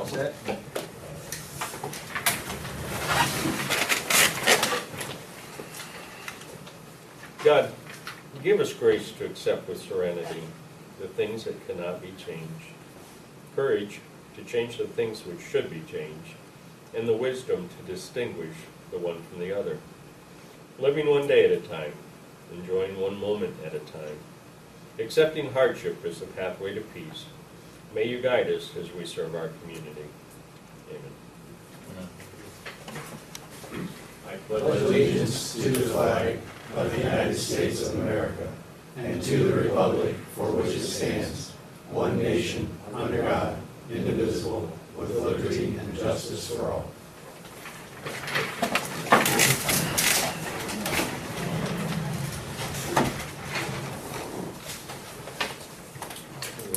set. God, give us grace to accept with serenity the things that cannot be changed, courage to change the things which should be changed, and the wisdom to distinguish the one from the other. Living one day at a time, enjoying one moment at a time, accepting hardship as the pathway to peace. May you guide us as we serve our community. Amen. I pledge allegiance to the flag of the United States of America and to the republic for which it stands, one nation, under God, indivisible, with liberty and justice for all.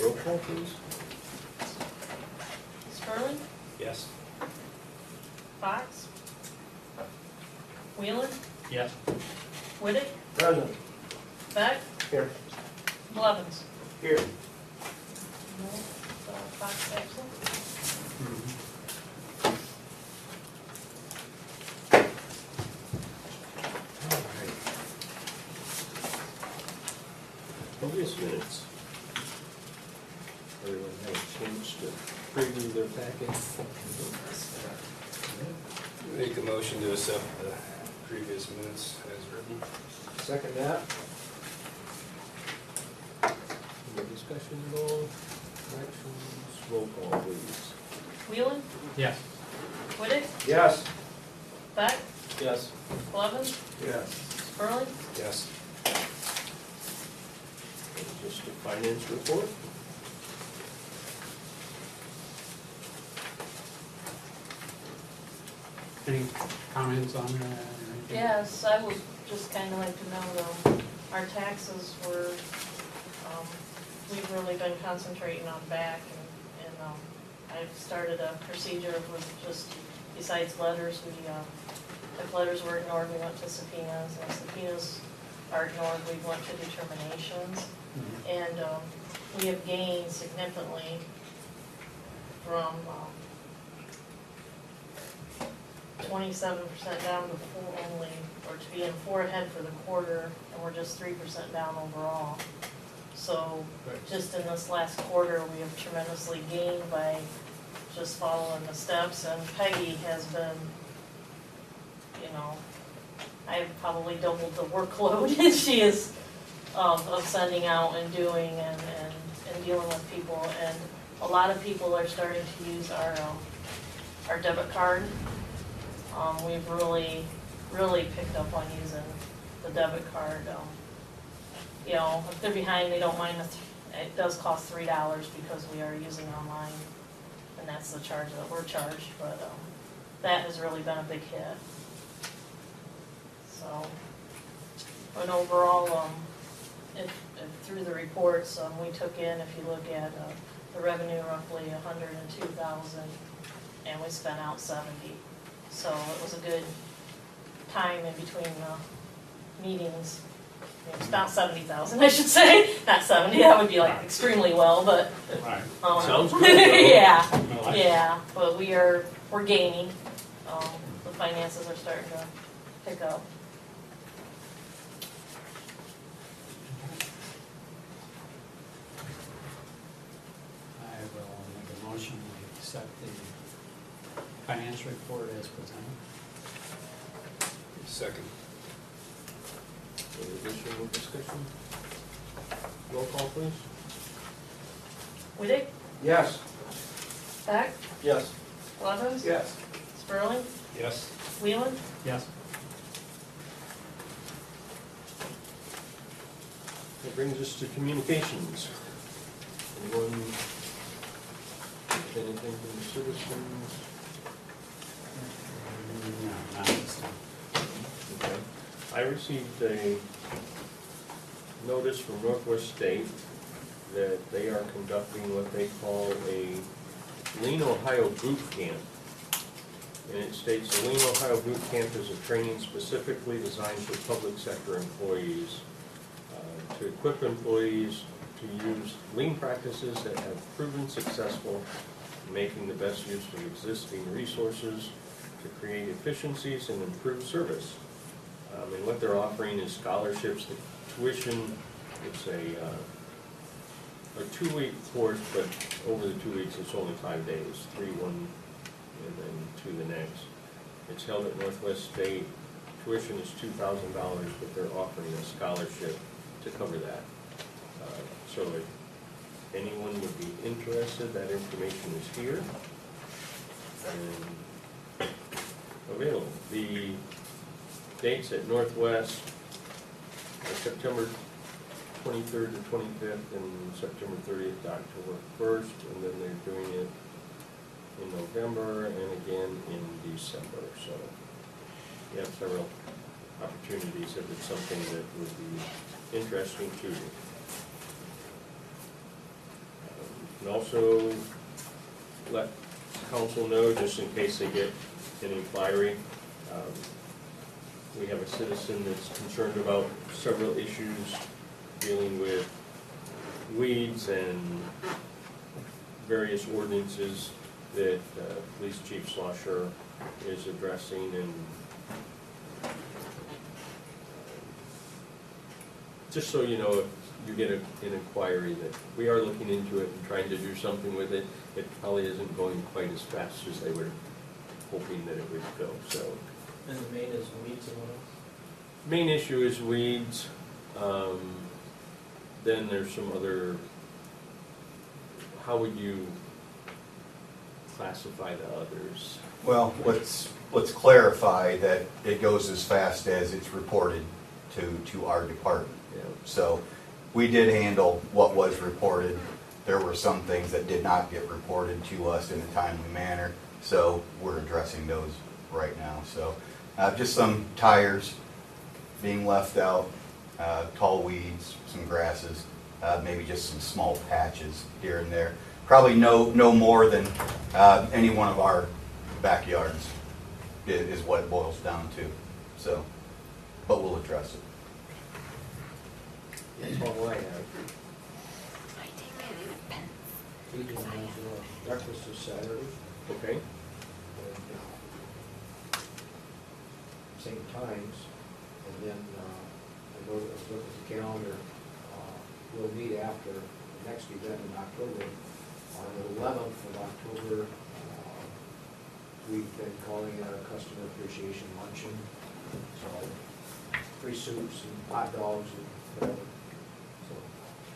Roll call, please. Sperling, Yes. Fox, Wheeler, Yes. Whittick, Present. Beck, Here. Blevins. Here. No, Fox absent. Previous minutes. Everyone had a chance to preview their packet. Make a motion to accept the previous minutes as written. Second that. Any discussion at all? Corrections? Roll call, please. Wheeler, Yes. Whittick, Yes. Beck, Yes. Blevins, Yes. Sperling, Yes. Just a finance report. Any comments on that or anything? Yes, I would just kind of like to know though, our taxes were, we've really been concentrating on back and I've started a procedure with just, besides letters, if letters were ignored, we went to subpoenas, and subpoenas are ignored, we went to determinations. And we have gained significantly from 27% down to 4 only, or to be in 4 ahead for the quarter, and we're just 3% down overall. So just in this last quarter, we have tremendously gained by just following the steps, and Peggy has been, I've probably doubled the workload she is of sending out and doing and dealing with people, and a lot of people are starting to use our debit card. We've really picked up on using the debit card. If they're behind, they don't mind. It does cost $3 because we are using online, and that's the charge that we're charged. But that has really been a big hit. So, but overall, if through the reports, we took in, if you look at the revenue, roughly 102,000, and we spent out 70. So it was a good time in between the meetings. It's about 70,000, I should say, not 70. That would be like extremely well, but Right. Sounds good, though. yeah, I like it. yeah. But we're gaining. The finances are starting to pick up. I will make a motion to accept the finance report as presented. Second. Any additional discussion? Roll call, please. Whittick, Yes. Beck, Yes. Blevins, Yes. Sperling, Yes. Wheelan. Yes. That brings us to communications. Anyone, anything from the citizens? No, not this time. Okay. I received a notice from Northwest State that they are conducting what they call a Lean Ohio Boot Camp. And it states the Lean Ohio Boot Camp is a training specifically designed for public sector employees to equip employees to use lean practices that have proven successful making the best use of existing resources to create efficiencies and improve service. And what they're offering is scholarships, the tuition, it's a 2-week course, but over the 2 weeks, it's only 5 days, 3 one, and then 2 the next. It's held at Northwest State. Tuition is $2,000, but they're offering a scholarship to cover that. So if anyone would be interested, that information is here and available. The dates at Northwest are September 23rd to 25th and September 30th to October 1st, and then they're doing it in November and again in December. So you have several opportunities if it's something that would be interesting to you. And also let council know, just in case they get an inquiry, we have a citizen that's concerned about several issues dealing with weeds and various ordinances that Police Chief Slosher is addressing, and just so you know, if you get an inquiry that we are looking into it and trying to do something with it, it probably isn't going quite as fast as they were hoping that it would go, so. And the main is weeds and what else? Main issue is weeds. Then there's some other, how would you classify the others? Well, let's clarify that it goes as fast as it's reported to our department. Yeah. So we did handle what was reported. There were some things that did not get reported to us in a timely manner, so we're addressing those right now. So just some tires being left out, tall weeds, some grasses, maybe just some small patches here and there. Probably no more than any one of our backyards is what it boils down to. So, but we'll address it. That's all I have. We do breakfast is Saturday, Okay. and same times, and then I go to look at the calendar, we'll meet after the next event in October. On the 11th of October, we've been calling it our Customer Appreciation Luncheon, so free soups and hot dogs and whatever. So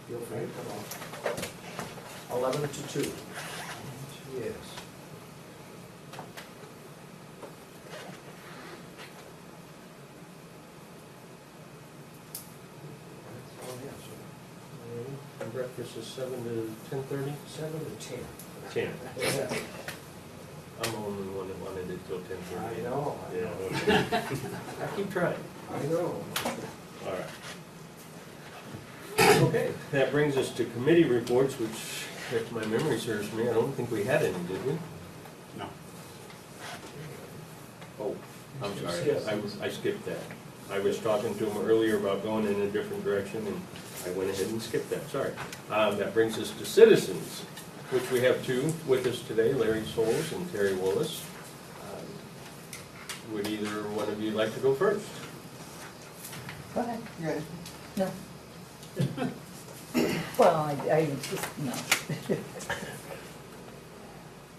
feel free to come on. 11 to 2. Yes. That's all I have, sir. And breakfast is 7 to 10:30? 7 to 10. 10. Yeah. I'm the only one that wanted it till 10:30. I know. Yeah, okay. I keep trying. I know. All right. Okay, that brings us to committee reports, which, if my memory serves me, I don't think we had any, did we? No. Oh, I'm sorry, I skipped that. I was talking to him earlier about going in a different direction, and I went ahead and skipped that, sorry. That brings us to citizens, which we have two with us today, Larry Souls and Terry Willis. Would either one of you like to go first? Go ahead. Yeah. No. Well, I just, no.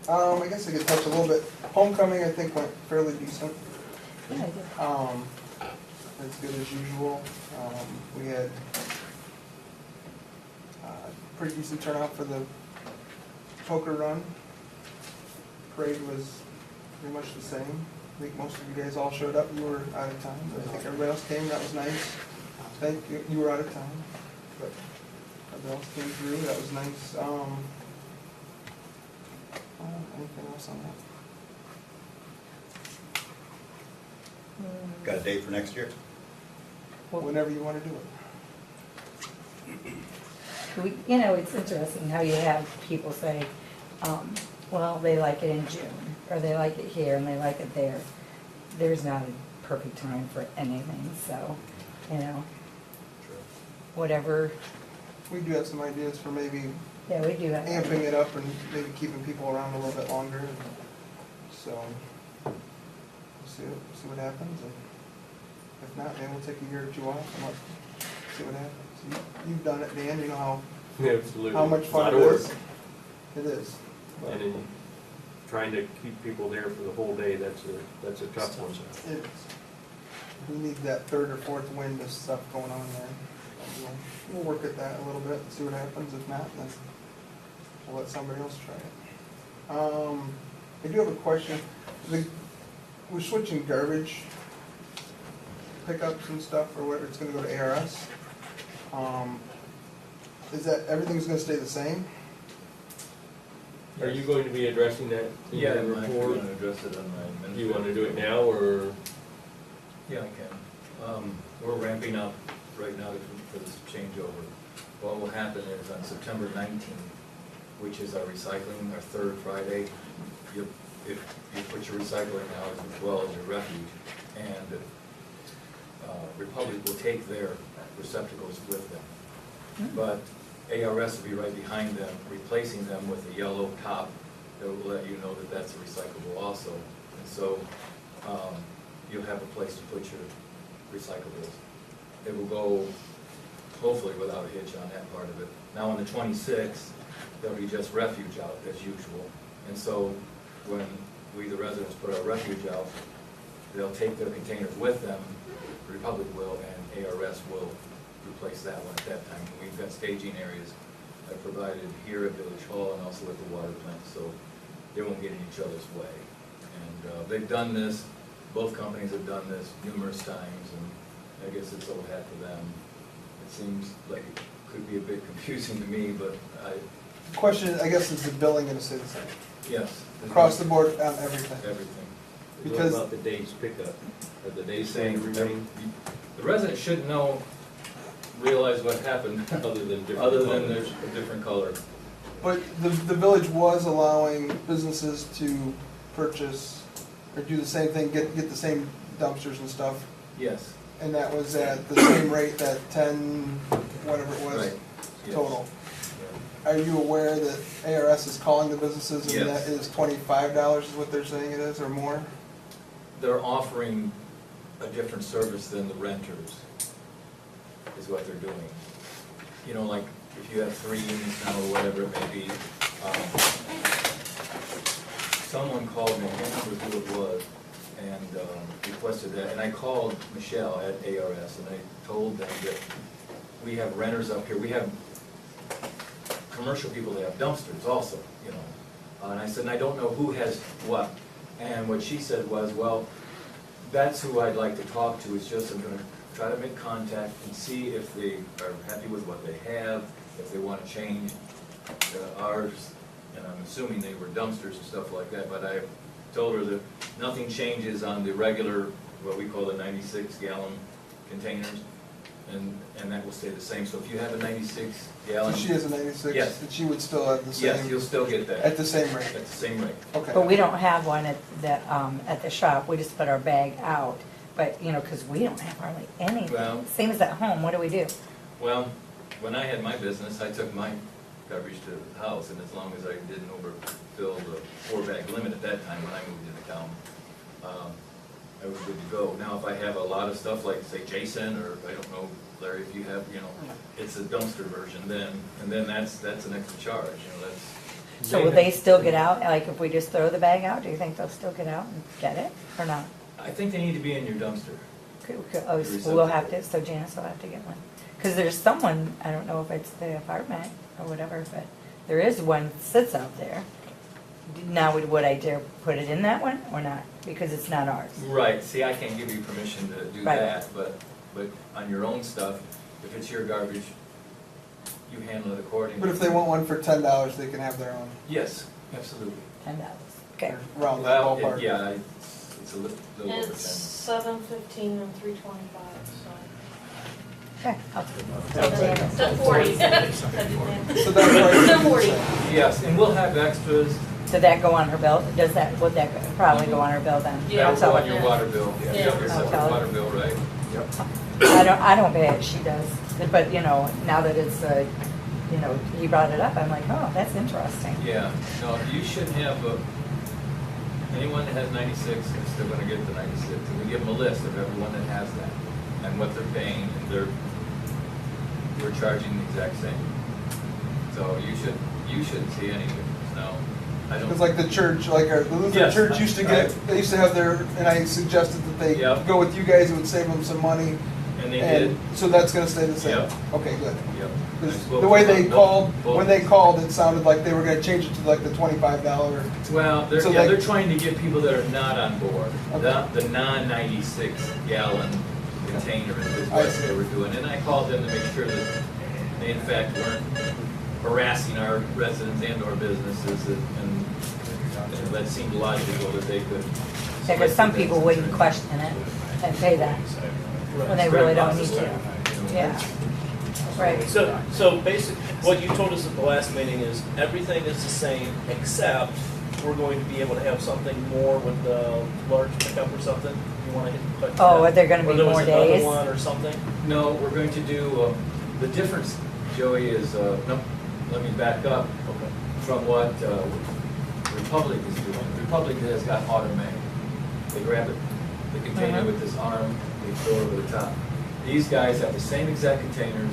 I guess I could touch a little bit. Homecoming, I think, went fairly decent. Yeah, I did. As good as usual. We had pretty decent turnout for the poker run. Parade was pretty much the same. I think most of you guys all showed up. You were out of town, but I think everybody else came. That was nice. I think you were out of town, but everybody else came through. That was nice. Anything else on that? Got a date for next year? Whenever you want to do it. You know, it's interesting how you have people say, well, they like it in June, or they like it here and they like it there. There's not a perfect time for anything, so, you know, whatever we do have some ideas for maybe Yeah, we do have. amping it up and maybe keeping people around a little bit longer. So, we'll see what happens, and if not, then we'll take a year or two off and see what happens. You've done it, Dan, you know Absolutely. how much Lot fun of it work. is. It is. But And in trying to keep people there for the whole day, that's a tough one. it is. We need that third or fourth wind of stuff going on there. We'll work at that a little bit and see what happens. If not, then we'll let somebody else try it. I do have a question. We're switching garbage pickups and stuff, or whatever, it's gonna go to ARS. Is that, everything's gonna stay the same? Are you going to be addressing that in Yeah, the I'm actually report? gonna address it on my. Do you want to do it now, or? Yeah, I can. We're ramping up right now for this changeover. What will happen is on September 19th, which is our recycling, our third Friday, if you put your recycling out as well as your refuge, and Republic will take their receptacles with them. But ARS will be right behind them, replacing them with a yellow top that will let you know that that's recyclable also. And so you'll have a place to put your recyclables. It will go hopefully without a hitch on that part of it. Now on the 26th, there'll be just refuge out as usual. And so when we, the residents, put our refuge out, they'll take their containers with them, Republic will, and ARS will replace that one at that time. We've got staging areas that are provided here at Village Hall and also at the water plant, so they won't get in each other's way. And they've done this, both companies have done this numerous times, and I guess it's old hat for them. It seems like it could be a bit confusing to me, but Question, I guess, is the billing gonna stay the same? yes. Across the board on everything? Everything. Because- What about the day's pickup? Are the days Saying, going to remain? the resident should realize what happened, Other than different other than colors? there's a different color. But the village was allowing businesses to purchase, or do the same thing, get the same dumpsters and stuff, Yes. and that was at the same rate, that 10, whatever it was, Right. Yes. total. Yeah. Are you aware that ARS is calling the businesses and Yes. that is $25 is what they're saying it is, or more? They're offering a different service than the renters, is what they're doing. You know, like, if you have 3 units now, or whatever it may be, someone called me, I can't remember who it was, and requested that, and I called Michelle at ARS, and I told them that we have renters up here, we have commercial people that have dumpsters also, you know. And I said, and I don't know who has what. And what she said was, well, that's who I'd like to talk to, it's just I'm gonna try to make contact and see if they are happy with what they have, if they wanna change ours, and I'm assuming they were dumpsters and stuff like that, but I told her that nothing changes on the regular, what we call the 96-gallon containers, and that will stay the same. So if you have a 96-gallon. So she has a 96, Yes. and she would still have the Yes, same, you'll still get that. at the same rate? At the same rate. Okay. But we don't have one at the shop, we just put our bag out, but, you know, because we don't have hardly anything. Well- Same as at home, what do we do? Well, when I had my business, I took my garbage to the house, and as long as I didn't overfill the 4-bag limit at that time when I moved into town, I was good to go. Now, if I have a lot of stuff like, say, Jason, or I don't know, Larry, if you have, you know, it's a dumpster version then, and then that's an extra charge, you know, that's. So will they still get out, like if we just throw the bag out, do you think they'll still get out and get it, or not? I think they need to be in your dumpster. Oh, so we'll have to, so Janice will have to get one. Because there's someone, I don't know if it's the apartment or whatever, but there is one that sits out there. Now, would I dare put it in that one or not? Because it's not ours. Right, see, I can't give you permission to do Right. that, but on your own stuff, if it's your garbage, you handle it accordingly. But if they want one for $10, they can have their own, Yes, absolutely. $10. Okay. around that Well, ballpark. yeah, it's a little over 10. It's 7:15 and 3:25, so. Okay. I'll- 7:40. So that's right. 7:40. Yes, and we'll have extras. Did that go on her bill? Would that probably go on her bill then? Yeah. That'll go on So- your water bill. Yeah. You have your separate Okay. water bill, right? I don't pay it, she does. But, you know, now that it's you know, he brought it up, I'm like, oh, that's interesting. Yeah, no, you shouldn't have, anyone that has 96 is still gonna get the 96. And we give them a list of everyone that has that and what they're paying, and we're charging the exact same. So you shouldn't see any difference, no. I don't. Because like the church, like the Lutheran Yes, church used to get, they used to have their, and I suggested that they Yep. go with you guys, it would save them some money. And they did. So that's gonna stay the same? Yep. Okay, good. Yep. 'Cause I spoke the way to they both- called, both- when they called, it sounded like they were gonna change it to like the $25. Well, So like- they're trying to get people that are not on board. Okay. The non-96 gallon container is I what see. they were doing. And I called them to make sure that they in fact weren't harassing our residents and our businesses, and that seemed logical that they could. Yeah, because some people wouldn't question it and pay that when they really don't need to. Yeah, right. So basically, what you told us at the last meeting is everything is the same, except we're going to be able to have something more with the large pickup or something? You want to hit? Oh, are there gonna be Or there was more another days? one or something? No, we're going to do, the difference, Joey, is, no, let me back up from what Republic is doing. Republic has got automatic. They grab it, the container with this arm, they throw it over the top. These guys have the same exact containers,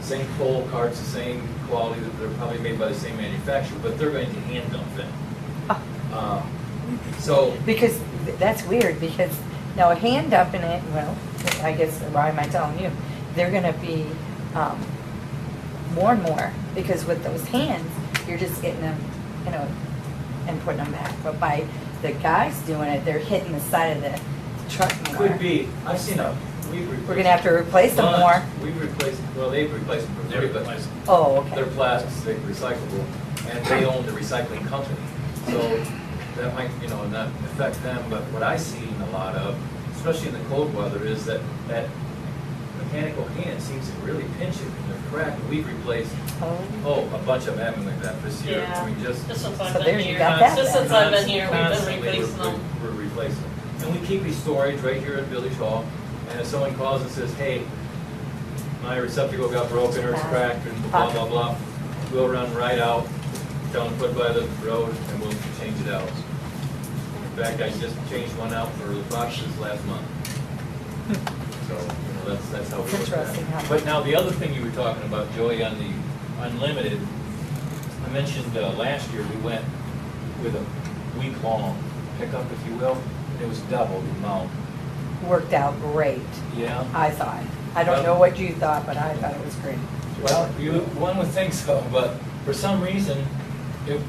same pole carts, the same quality, that they're probably made by the same manufacturer, but they're going to hand dump them. So, Because that's weird, because now a hand dumping it, well, I guess, why am I telling you? They're gonna be, more and more, because with those hands, you're just getting them, you know, and putting them back. But by the guys doing it, they're hitting the side of the truck more. could be, I've seen we've replaced. We're gonna have to replace them more. We've replaced, well, they've replaced them for free, but Oh, they're okay. plastic, recyclable, and they own the recycling company. So that might, not affect them, but what I see a lot of, especially in the cold weather, is that mechanical hand seems to really pinch it and they're cracked. We've replaced, a bunch of them like that this year. Yeah. I mean, just Just since So I've been there's- you here, got that just then. since I've been here, we've been constantly replacing them. we're replacing them. And we keep these storage right here at Village Hall, and if someone calls and says, hey, my receptacle got broken or it's cracked and blah, blah, blah, we'll run right out, tell them to put by the road and we'll change it out. In fact, I just changed one out for the boxes last month. So, that's how we It's look at interesting how- it. But now, the other thing you were talking about, Joey, on the unlimited, I mentioned last year we went with a week-long pickup, if you will. It was double the amount. Worked out great, Yeah. I thought. I don't know what you thought, but I thought it was great. Well, one would think so, but for some reason,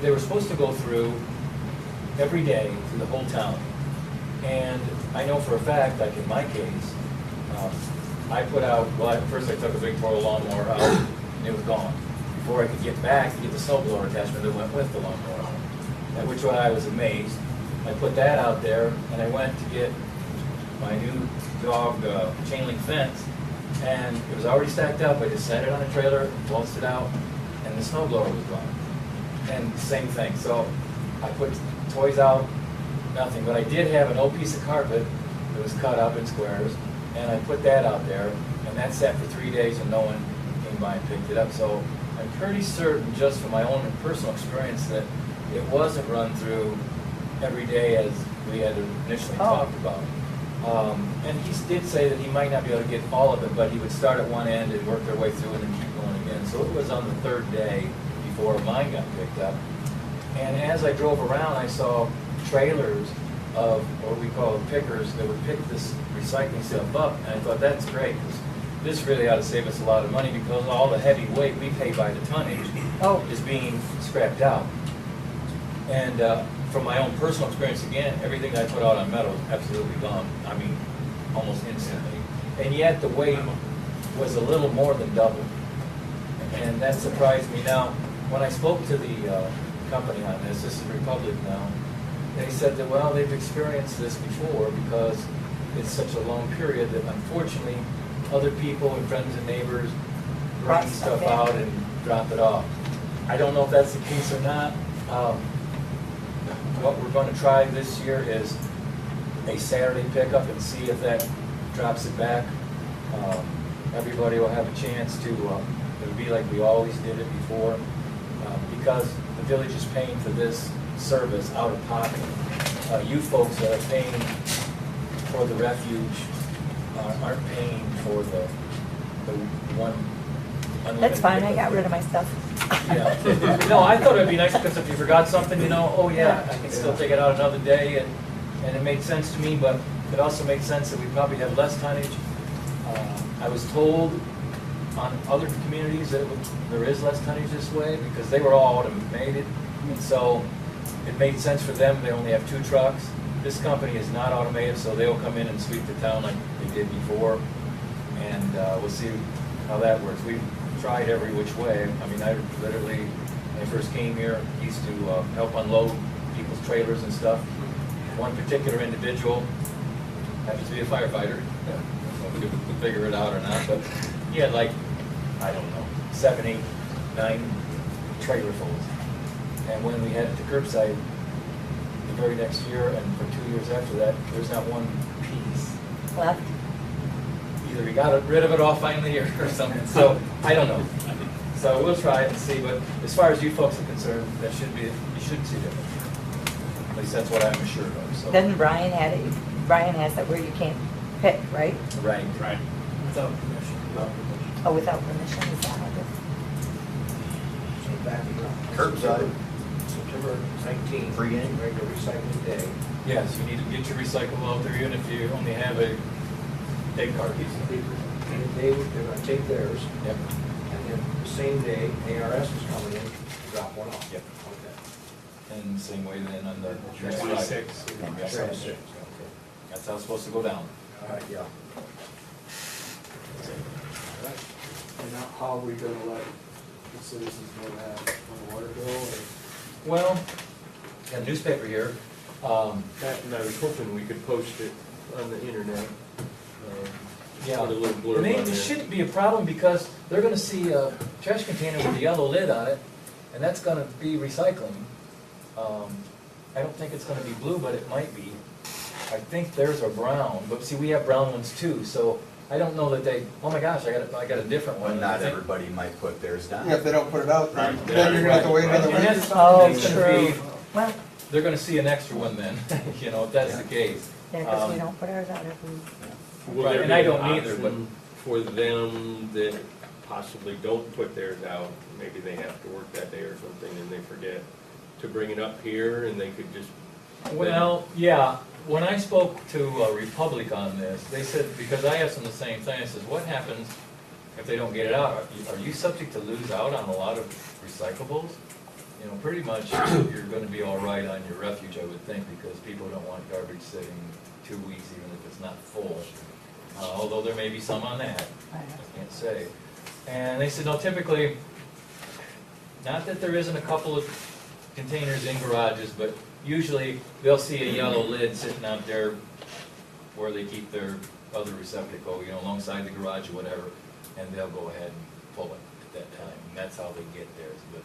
they were supposed to go through every day through the whole town. And I know for a fact, like in my case, I put out, first I took a big Toro lawnmower out, and it was gone. Before I could get back to get the snowblower attachment that went with the lawnmower, at which I was amazed. I put that out there, and I went to get my new dog chain link fence, and it was already stacked up. I just set it on a trailer, waltzed it out, and the snowblower was gone. And same thing, so I put toys out, nothing, but I did have an old piece of carpet that was cut up in squares, and I put that out there, and that sat for 3 days and no one came by and picked it up. So I'm pretty certain, just from my own personal experience, that it wasn't run through every day as we had initially talked about. And he did say that he might not be able to get all of it, but he would start at one end and work their way through and then keep going again. So it was on the third day before mine got picked up. And as I drove around, I saw trailers of what we call pickers that would pick this recycling stuff up. And I thought, that's great, 'cause this really ought to save us a lot of money, because all the heavy weight we pay by the tonnage is being scrapped out. And from my own personal experience, again, everything I put out on metal is absolutely gone. I mean, almost instantly. And yet the weight was a little more than double. And that surprised me. Now, when I spoke to the company on this is Republic now, they said that, well, they've experienced this before because it's such a long period that unfortunately other people and friends and neighbors bring stuff out and drop it off. I don't know if that's the case or not. What we're going to try this year is a Saturday pickup and see if that drops it back. Everybody will have a chance to, would be like we always did it before, because the village is paying for this service out of pocket. You folks that are paying for the refuge aren't paying for the one unlimited. That's fine, I got rid of my stuff. Yeah. No, I thought it'd be nice because if you forgot something, you know, oh yeah, I can still take it out another day, and it made sense to me, but it also made sense that we probably have less tonnage. I was told on other communities that there is less tonnage this way because they were all automated, and so it made sense for them. They only have 2 trucks. This company is not automated, so they'll come in and sweep the town like they did before, and we'll see how that works. We've tried every which way. I mean, I literally, when I first came here, used to help unload people's trailers and stuff. One particular individual happens to be a firefighter. I don't know if we could figure it out or not, but he had like, I don't know, 7, 8, 9 trailerfuls. And when we had it to curbside the very next year, and for 2 years after that, there's not one piece. Left. Either we got rid of it all finally or something, so I don't know. So we'll try it and see, but as far as you folks are concerned, that should be, you shouldn't see difference. At least that's what I'm assured of, so. Doesn't Brian had it, Brian has that where you can't pick, right? Right. Right. Without permission. Oh, without permission, is that how it is? So back around. Curbside. September 19th. Free game. Regular recycling day. Yes, you need to get your recyclable out there, even if you only have a egg carton. And they're gonna take theirs, Yep. and then the same day, ARS is coming in to drop one off. Yep. Okay. And same way then on the next 26. Friday. Yeah, 26. That's how it's supposed to go down. All right, yeah. All right. And now, how are we gonna let the citizens know that on the water bill, or? Well, got a newspaper here. That, and I was hoping we could post it on the internet. Yeah. Put a little blurb And on it there. shouldn't be a problem because they're gonna see a trash container with a yellow lid on it, and that's gonna be recycling. I don't think it's gonna be blue, but it might be. I think theirs are brown, but see, we have brown ones too, so I don't know that they, oh my gosh, I got a different one. Well, I not think- everybody might put theirs down. Yeah, if they don't put it out, then Right. then you're gonna have to wait another And week or that's- something. Oh, It's gonna be- true. Well, They're gonna see an extra one then, you know, if that's the case. yeah, because we Um, don't put ours out every week. Will Right, there and be I an don't either, option for them that possibly don't put theirs out, maybe they have to work that day or something and they forget, to bring it up here and they could just? Well, yeah, when I spoke to Republic on this, they said, because I asked them the same thing, I says, what happens if they don't get it out? Are you subject to lose out on a lot of recyclables? You know, pretty much you're gonna be all right on your refuge, I would think, because people don't want garbage sitting 2 weeks even if it's not full. Although there may be some on that, I can't say. And they said, no, typically, not that there isn't a couple of containers in garages, but usually they'll see a yellow lid sitting out there where they keep their other receptacle, you know, alongside the garage or whatever, and they'll go ahead and pull it at that time. And that's how they get theirs. But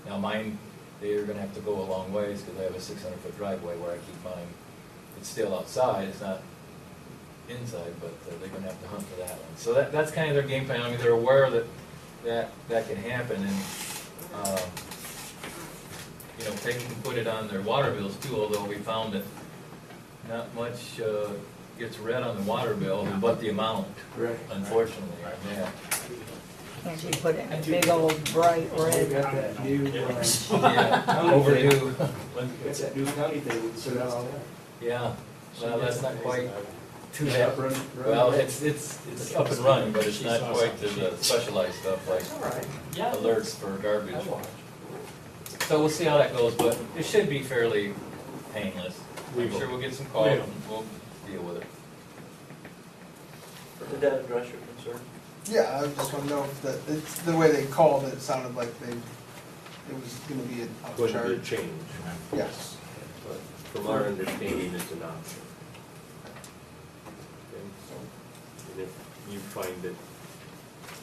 now mine, they're gonna have to go a long ways because I have a 600-foot driveway where I keep mine. It's still outside, it's not inside, but they're gonna have to hunt for that one. So that's kind of their game plan. I mean, they're aware that can happen, and you know, they can put it on their water bills too, although we found that not much gets read on the water bill, but the amount, Right. unfortunately, yeah. Can't you put it in a big old bright We red? got that new, Yeah, overdue, it's that new county thing, we can sit out on yeah. Well, that's not quite to that. that, well, it's up and running, but it's not quite to the specialized stuff like All right. alerts for garbage. I watch. So we'll see how that goes, but it should be fairly painless. We I'm will. sure we'll get some calls and we'll deal with it. Did that address your concern? Yeah, I just wanna know if it's the way they called it, it sounded like it was gonna be an Wouldn't be a upcharge. change, Yes. but from our understanding, it's an option. Okay, and if you find that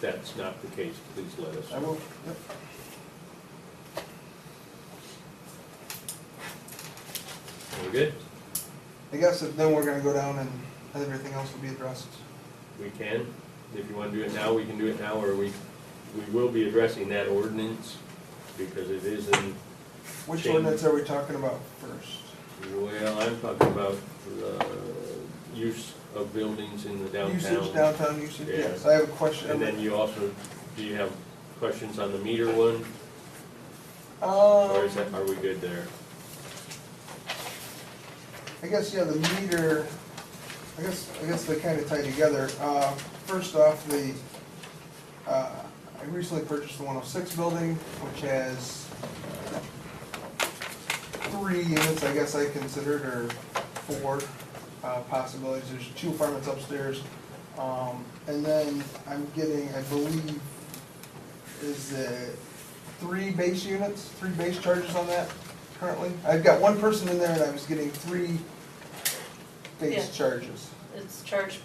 that's not the case, please let us I know. will, yep. We good? I guess if then we're gonna go down and everything else will be addressed. We can. If you want to do it now, we can do it now, or we we will be addressing that ordinance because it is in, Which Change. ordinance are we talking about first? well, I'm talking about the use of buildings in the downtown. Usage, downtown usage, Yeah. yes, I have a question. And then you also, do you have questions on the meter one? Or is that, are we good there? I guess, yeah, the meter, I guess they kind of tie together. First off, I recently purchased the 106 building, which has 3 units, I guess I considered, or 4 possibilities. There's 2 apartments upstairs. And then I'm getting, I believe, is it 3 base units, 3 base charges on that currently? I've got 1 person in there and I was getting 3 base Yeah. charges. It's charged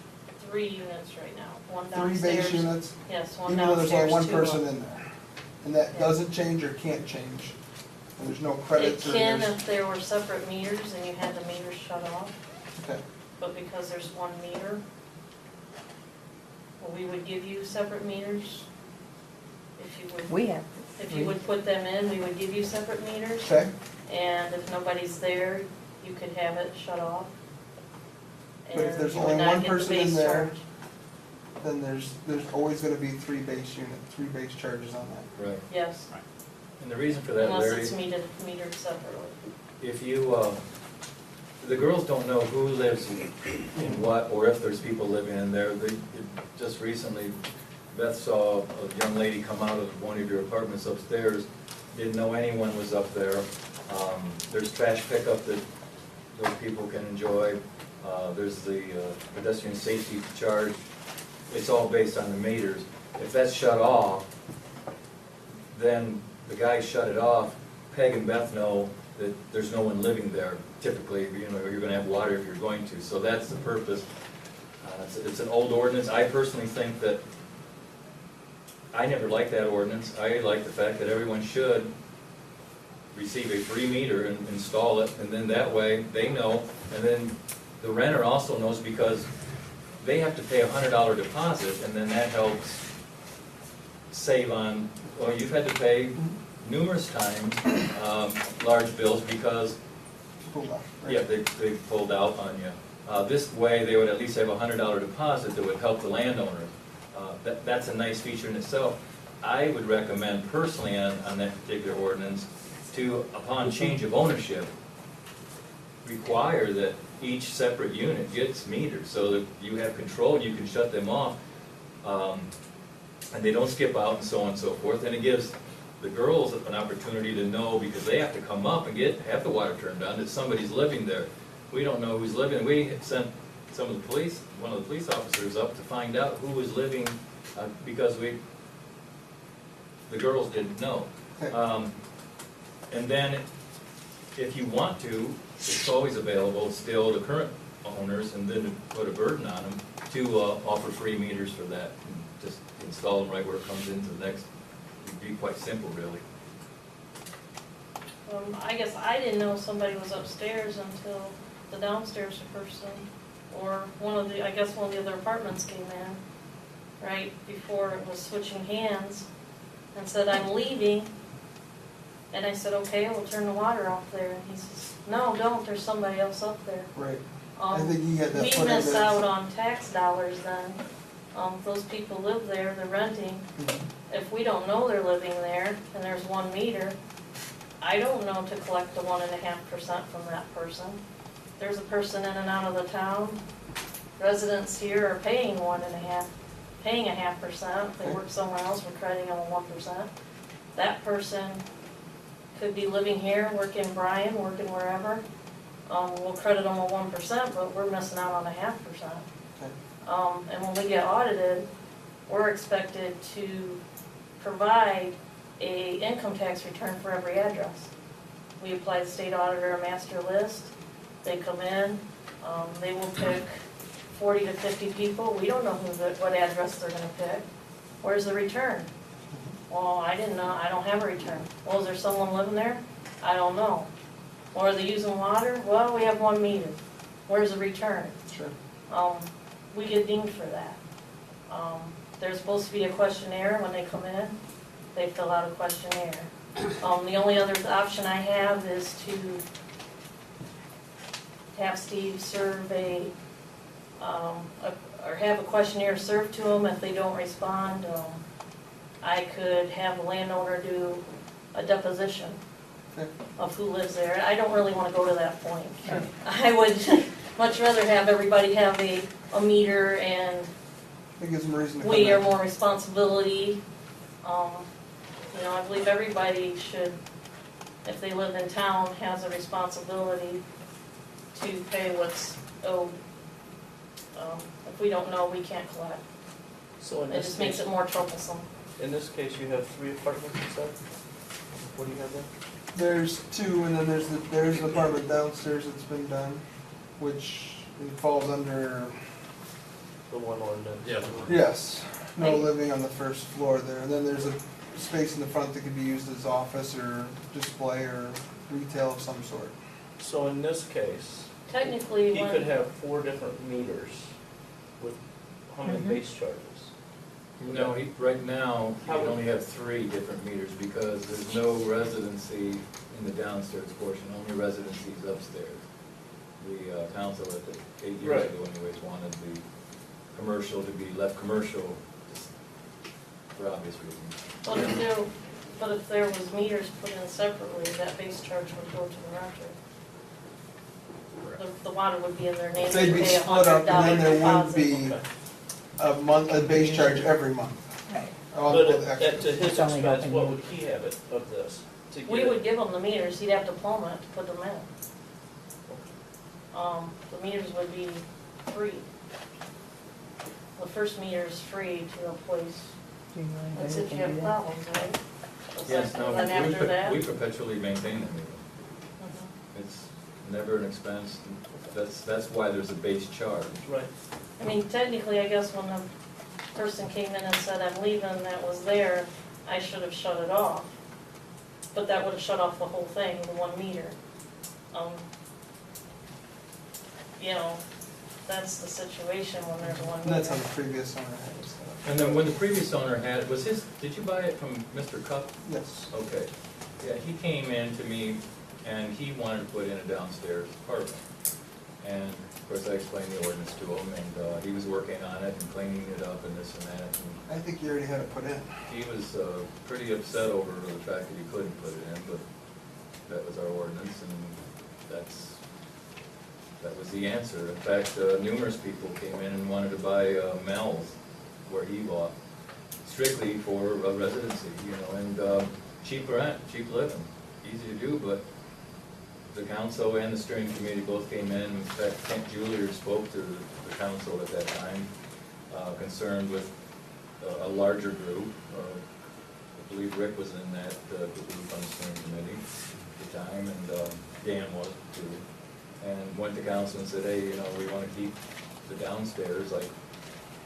3 units right now, one 3 downstairs. base units, Yes, one even though there's only downstairs, 1 2 person up. in there. And that Yeah. doesn't change or can't change. And there's no It credits or can there's, if there were separate meters and you had the meters shut off, okay, but because there's 1 meter, well, we would give you separate meters. If you would, We have. if you would put them in, we would give you separate meters. okay, And if nobody's there, you could have it shut off. But if And there's you would only not one get the person in base there, charge. then there's always gonna be 3 base unit, 3 base charges on that. Right. Yes, And the reason for that, unless Larry, it's metered separately. if you, the girls don't know who lives in what, or if there's people living in there. Just recently, Beth saw a young lady come out of one of your apartments upstairs, didn't know anyone was up there. There's trash pickup that those people can enjoy. There's the pedestrian safety charge. It's all based on the meters. If that's shut off, then the guys shut it off. Peg and Beth know that there's no one living there typically, you're gonna have water if you're going to, so that's the purpose. It's an old ordinance. I personally think that, I never liked that ordinance. I like the fact that everyone should receive a free meter and install it, and then that way they know, and then the renter also knows because they have to pay $100 deposit, and then that helps save on, well, you've had to pay numerous times, large bills because, Hold on, right? yeah, they pulled out on you. This way, they would at least have a $100 deposit that would help the landowner. That's a nice feature in itself. I would recommend personally on that particular ordinance to, upon change of ownership, require that each separate unit gets metered so that you have control, you can shut them off, and they don't skip out and so on and so forth. And it gives the girls an opportunity to know, because they have to come up and have the water turned on, that somebody's living there. We don't know who's living. We sent one of the police officers up to find out who was living, because the girls didn't know. And then, if you want to, it's always available still to current owners, and then to put a burden on them to offer free meters for that. And just install them right where it comes into the next. It'd be quite simple, really. I guess I didn't know somebody was upstairs until the downstairs person, or one of the other apartments came in, right before it was switching hands, and said, "I'm leaving." And I said, "Okay, we'll turn the water off there." And he says, "No, don't, there's somebody else up there." Right. I think he had that We put in miss there. out on tax dollars then. Those people live there, they're renting. Mhm. If we don't know they're living there and there's 1 meter, I don't know to collect the 1.5% from that person. There's a person in and out of the town. Residents here are paying 0.5%. If they work somewhere else, we're crediting them a 1%. That person could be living here, working Bryan, working wherever. We'll credit them a 1%, but we're missing out on a 0.5%. Okay. And when we get audited, we're expected to provide a income tax return for every address. We apply the state auditor a master list. They come in, they will pick 40 to 50 people. We don't know what address they're gonna pick. Where's the return? Well, I didn't know, I don't have a return. Well, is there someone living there? I don't know. Or are they using water? Well, we have 1 meter. Where's the return? Sure. We get dinged for that. there's supposed to be a questionnaire when they come in. They fill out a questionnaire. The only other option I have is to have Steve serve or have a questionnaire served to them. If they don't respond, I could have the landowner do a deposition of who lives there. I don't really want to go to that point. I would much rather have everybody have a meter and It gives them a reason to come we are in. more responsibility. I believe everybody should, if they live in town, has a responsibility to pay what's owed. If we don't know, we can't collect. So in It this just makes case, it more troublesome. in this case, you have 3 apartments, you said? What do you have there? There's 2, and then there's an apartment downstairs that's been done, which it falls under, The one ordinance? Yeah. yes, no Like- living on the first floor there. And then there's a space in the front that could be used as office or display or retail of some sort. So in this case, Technically, he when. could have 4 different meters with how many Mhm. base charges? No, right now, he How can would- only have 3 different meters because there's no residency in the downstairs portion, only residency is upstairs. The council at the 8 years Right. ago anyways wanted the commercial to be left commercial for obvious reasons. But if there was meters put in separately, that base charge would go to the renter. The water would be in their name. They'd be pay a split up, and then $100 there wouldn't deposit. be a base charge every month. Right. All But the at extras. to his It's only expense, open what meeting. would he have it of this? To We get would it? give him the meters, he'd have to plumb it to put them in. The meters would be free. The first meter is free to replace, Do you mind that's if if I you do have that? problems, right? Yes, no, Then after that, we perpetually maintain them. Mhm. It's never an expense. That's why there's a base charge. Right. I mean, technically, I guess when the person came in and said, I'm leaving, that was there, I should have shut it off. But that would have shut off the whole thing, the 1 meter. That's the situation when there's 1 And that's how meter. the previous owner had it set up. And then when the previous owner had, did you buy it from Mr. Cup? Yes. Okay. Yeah, he came in to me and he wanted to put in a downstairs apartment. And of course I explained the ordinance to him and he was working on it and cleaning it up and this and that. And I think you already had it put in. he was pretty upset over the fact that he couldn't put it in, but that was our ordinance and that was the answer. In fact, numerous people came in and wanted to buy Mel's where he bought, strictly for a residency, and cheap rent, cheap living, easy to do, but the council and the steering committee both came in. In fact, Kent Julier spoke to the council at that time, concerned with a larger group. I believe Rick was in that group on the steering committee at the time, and Dan was too. And went to council and said, hey, we want to keep the downstairs, like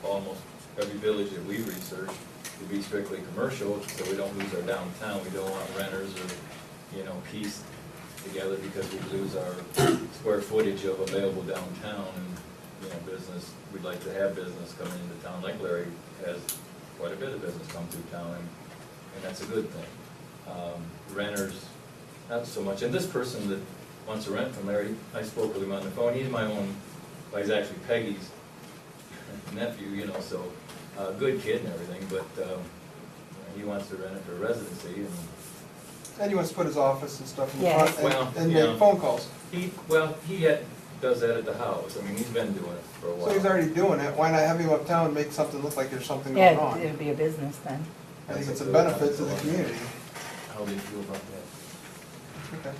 almost every village that we researched, to be strictly commercial, so we don't lose our downtown. We don't want renters or, pieced together because we lose our square footage of available downtown and, business. We'd like to have business coming into town, like Larry has quite a bit of business come through town, and that's a good thing. Renters, not so much. And this person that wants to rent from Larry, I spoke with him on the phone. He's my own, well, he's actually Peggy's nephew, so good kid and everything, but he wants to rent it for residency. And he wants to put his office and stuff in the Yeah. front Well, and yeah. make phone calls. He does that at the house. I mean, he's been doing it for a while. So he's already doing it, why not have him uptown and make something look like there's something going Yeah, on? it'd be a business then. I think That's it's a good benefit to the idea. community. How do you feel about that? Okay.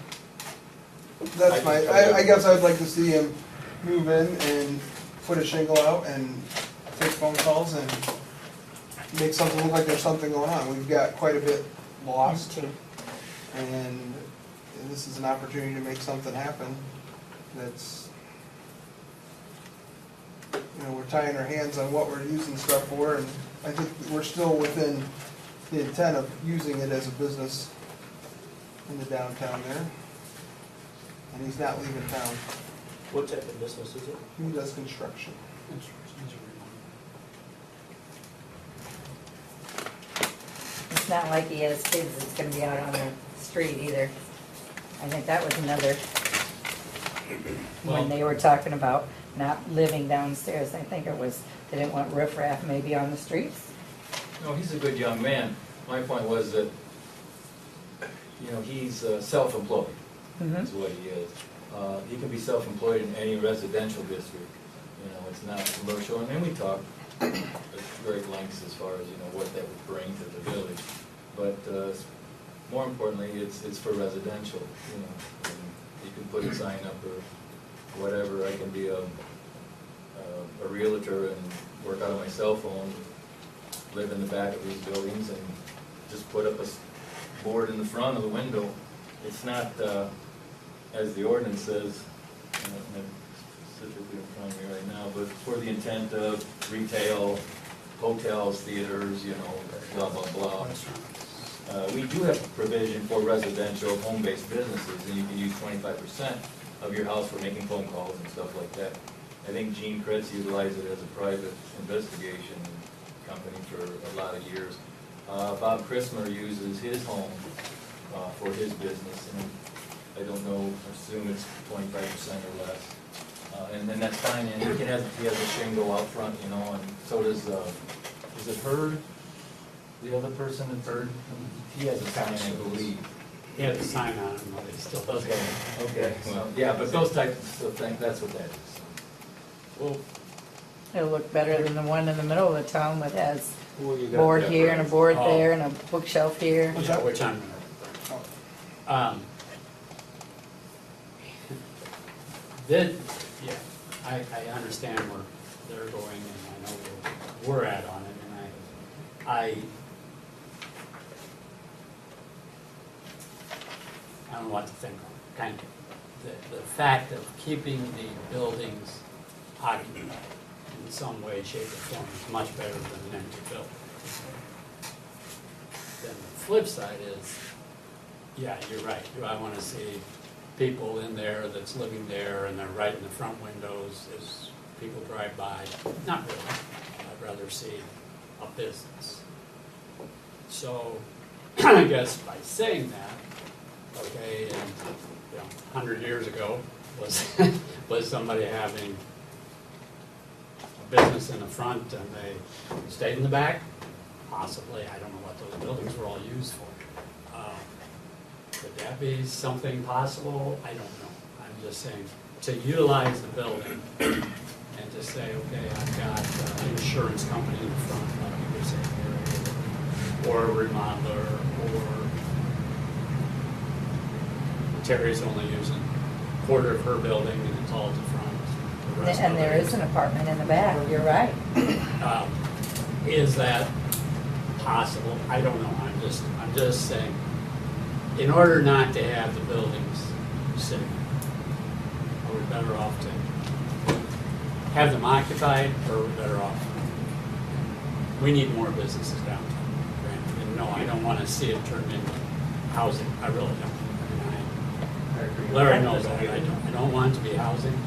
That's I guess I'd like to see him move in and put a shingle out and take phone calls and make something look like there's something going on. We've got quite a bit lost, and this is an opportunity to make something happen that's, we're tying our hands on what we're using stuff for, and I think we're still within the intent of using it as a business in the downtown there. And he's not leaving town. What type of business is it? He does construction. not like he has kids that's gonna be out on the street either. I think that was another, Well- when they were talking about not living downstairs, I think it was, they didn't want riffraff maybe on the streets. No, he's a good young man. My point was that, you know, he's self-employed, Mhm. is what he is. He can be self-employed in any residential district, you know, it's not commercial. And then we talked at great lengths as far as, you know, what that would bring to the village. But more importantly, it's for residential, you know. And you can put a sign up or whatever. I can be a realtor and work out of my cell phone, live in the back of these buildings and just put up a board in the front of the window. It's not, as the ordinance says, not specifically in front of me right now, but for the intent of retail, hotels, theaters, you know, blah, blah, blah. We do have a provision for residential, home-based businesses, and you can use 25% of your house for making phone calls and stuff like that. I think Gene Kretz utilized it as a private investigation company for a lot of years. Bob Christmer uses his home for his business, and I don't know, I assume it's 25% or less. And then that's fine, and he has a shingle out front, you know, and so does, is it Hurd? The other person in Hurd? He has a sign, I believe. He had a sign on him, but he still Those doesn't. guys, okay, well, yeah, but those types of things, that's what that is. Well, It'll look better than the one in the middle of the town that has Well, you got board that here right. and a board Oh. there and a bookshelf here. Yeah, which I'm gonna. Then, yeah, I understand where they're going and I know where we're at on it and I don't know what to think of, kind of. The fact of keeping the buildings occupied in some way, shape, or form is much better than an empty building. Then the flip side is, yeah, you're right. Do I want to see people in there that's living there and they're right in the front windows as people drive by? Not really. I'd rather see a business. So I guess by saying that, okay, and, you know, 100 years ago was somebody having a business in the front and they stayed in the back? Possibly. I don't know what those buildings were all used for. Could that be something possible? I don't know. I'm just saying, to utilize the building and to say, okay, I've got an insurance company in the front, like you were saying, or a remodeler, or Terry's only using a quarter of her building and it's all at the front. The rest And of there it is an apartment in the back, you're right. Is that possible? I don't know. I'm just saying, in order not to have the buildings sitting, are we better off to have them occupied, or are we better off? We need more businesses downtown. Granted. And no, I don't want to see it turned into housing. I really don't. Larry knows that. I don't want it to be housing.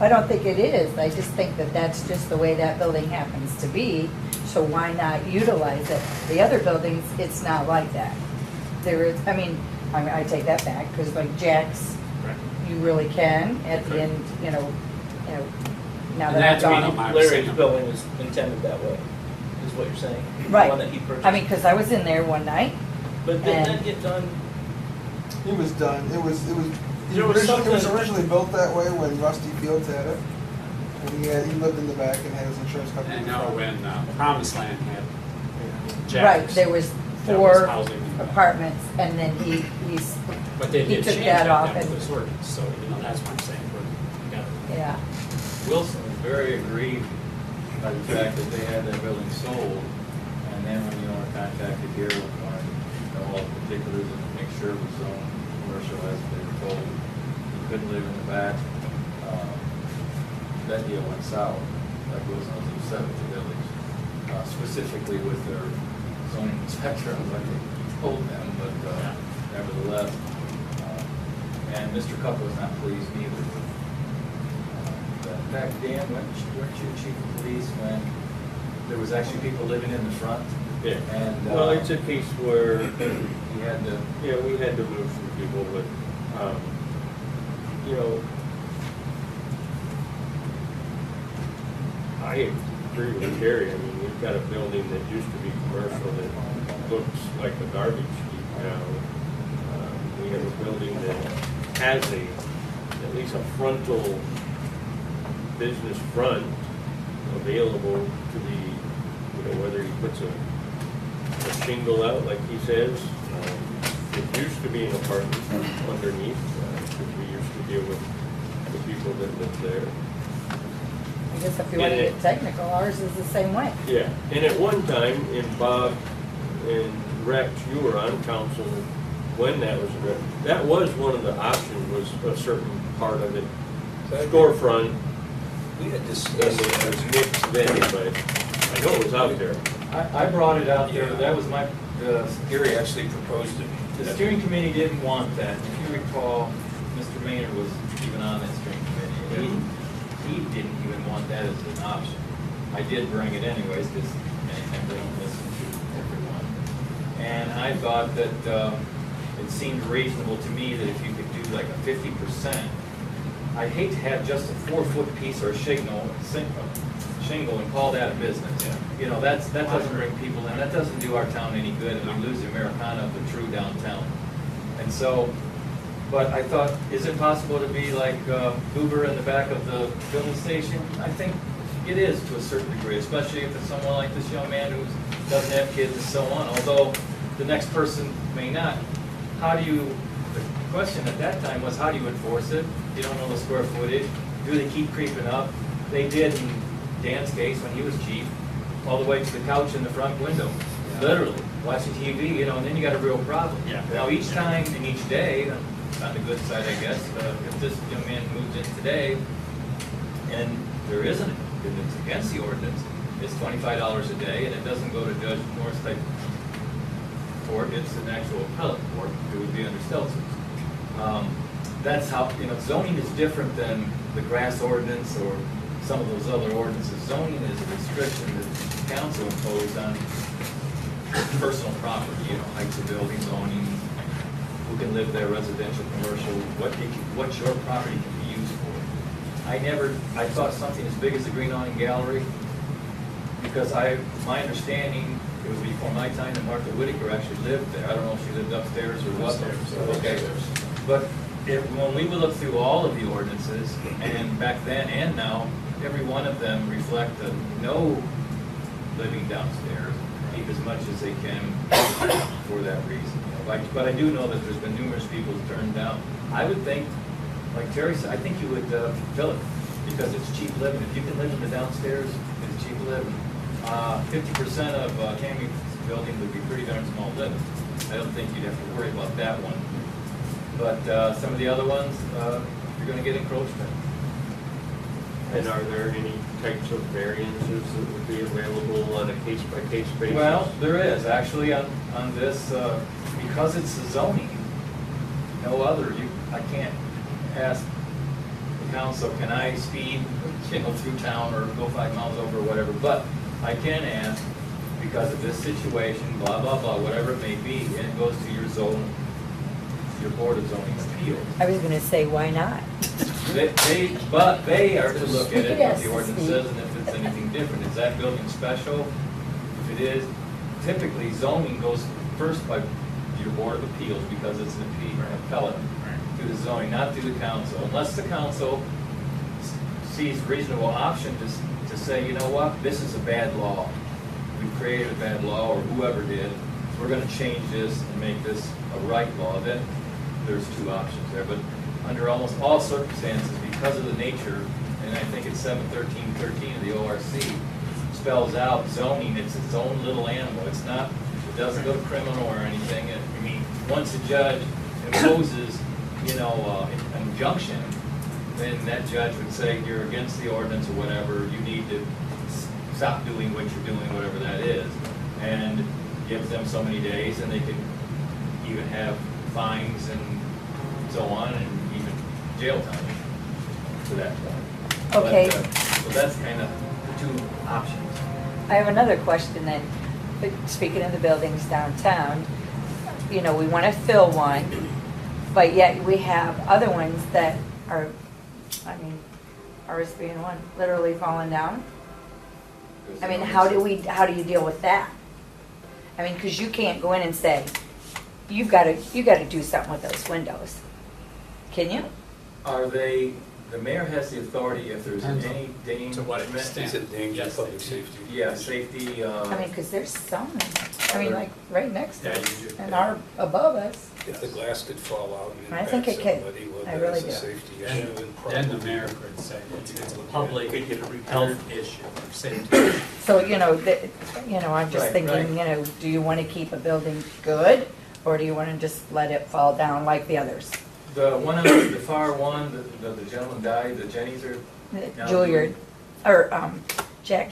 I don't think it is, I just think that that's just the way that building happens to be, so why not utilize it? The other buildings, it's not like that. There is, I take that back, because like Jack's, Right. you really can, at the end, you know, now And that I've that's meaning gone. my- Larry's building was intended that way, is what you're saying? Right. The one that he purchased. I mean, because I was in there one night, But didn't and- that get done? It was done, it was There was originally something- originally built that way when Rusty Fields had it. And he lived in the back and had his insurance company. And in the now front. when Promised Land had right, Jack's, there was that was 4 housing in the back. apartments, and then he's, But they he did took change that that off then with and- this ordinance, so, you know, that's what I'm saying, we got yeah. Wilson was very aggrieved by the fact that they had that building sold, and then when the owner contacted here, wanted to know all the particulars and make sure it was zoned commercial as they were told. He couldn't live in the back. That deal went south. That Wilson was upset with the village, specifically with their zoning inspector on what they told them, but nevertheless. And Mr. Cup was not pleased neither. In fact, Dan, weren't you chief of police when there was actually people living in the front Yeah. And, Well, it's a case where, we had to, yeah, we had to move some people, but, you know, I agree with Terry. I mean, we've got a building that used to be commercial that looks like a garbage heap now. We have a building that has at least a frontal business front available to the, you know, whether he puts a shingle out like he says. It used to be an apartment underneath, because we used to deal with the people that lived there. I guess if you want to get technical, ours is the same way. Yeah, and at one time, in Bob and Rex, you were on council when that was, that was one of the options, was a certain part of it, storefront, we had and discussed it was that. mixed then, but I know it was out there. I brought it out there, that was my, Gary actually proposed it. the steering committee didn't want that. If you recall, Mr. Maynard was even on that steering committee, and he didn't even want that as an option. I did bring it anyways, because they don't listen to everyone. And I thought that it seemed reasonable to me that if you could do like a 50%, I'd hate to have just a 4-foot piece or a shingle and call that a business. Yeah. You know, that doesn't bring people in, that doesn't do our town any good, and we lose the Americana of the true downtown. And so, but I thought, is it possible to be like Uber in the back of the filling station? I think it is to a certain degree, especially if it's someone like this young man who doesn't have kids and so on, although the next person may not. How do you, the question at that time was, how do you enforce it? You don't know the square footage. Do they keep creeping up? They did in Dan's case when he was chief, all the way to the couch in the front window, literally, watching TV, you know, and then you got a real problem. Yeah. Now, each time and each day, on the good side, I guess, if this young man moves in today, and there isn't, if it's against the ordinance, it's $25 a day, and it doesn't go to Judge North's court, it's an actual appellate court, it would be under Stelzner. That's how, you know, zoning is different than the grass ordinance or some of those other ordinances. Zoning is a restriction that the council imposed on personal property, you know, heights of building, zoning, who can live there, residential, commercial, what your property can be used for. I thought something as big as the Green Awning Gallery, because my understanding, it was before my time, that Martha Whitaker actually lived there. I don't know if she lived upstairs or what. Okay, but when we would look through all of the ordinances, and back then and now, every one of them reflect no living downstairs, keep as much as they can for that reason. You know, but I do know that there's been numerous people who turned down. I would think, like Terry said, I think you would fill it, because it's cheap living. If you can live in the downstairs, it's cheap living. 50% of Tammy's building would be pretty darn small living. I don't think you'd have to worry about that one. But some of the other ones, you're gonna get encroachment. And are there any types of variances that would be available on a case-by-case basis? Well, there is, actually, on this, because it's a zoning, no other, I can't ask the council, can I speed, you know, through town or go 5 miles over or whatever, but I can ask, because of this situation, blah, blah, blah, whatever it may be, and it goes to your zone, your Board of Zoning Appeals. I was gonna say, why not? But they are to look at it, what Yes. the ordinance says, and if it's anything different. Is that building special? If it is, typically zoning goes first by your Board of Appeals, because it's an appellate through the zoning, not through the council. Unless the council sees reasonable option to say, you know what, this is a bad law. We've created a bad law, or whoever did, we're gonna change this and make this a right law, then there's 2 options there. But under almost all circumstances, because of the nature, and I think it's 71313 of the ORC, spells out zoning, it's its own little animal. It's not, it doesn't go to criminal or anything. I mean, once a judge imposes, you know, an injunction, then that judge would say, you're against the ordinance or whatever, you need to stop doing what you're doing, whatever that is, and gives them so many days, and they can even have fines and so on, and even jail time to that point. Okay. But, so that's kind of the 2 options. I have another question then. speaking of the buildings downtown, you know, we want to fill one, but yet we have other ones that are, I mean, ours being one, literally falling down. I mean, how do you deal with that? I mean, because you can't go in and say, you got to do something with those windows. Can you? Are they, the mayor has the authority if there's Depends any danger. To what extent? Is it danger, Yes, public they- safety? Yeah, safety, I mean, because there's some, I mean, like right next to Yeah, us you do. and our above us. If the glass could fall out and I think impact it could. somebody, well, I that really is a do. safety Then, issue and then the probably- mayor could say it's a public health issue or safety. So, you know, I'm just Right, thinking, you know, do you want to keep a building good? Or do you want to just let it fall down like the others? the one on the far one, the gentleman died, the Jennies are, Now, Juilliard, or, Jack,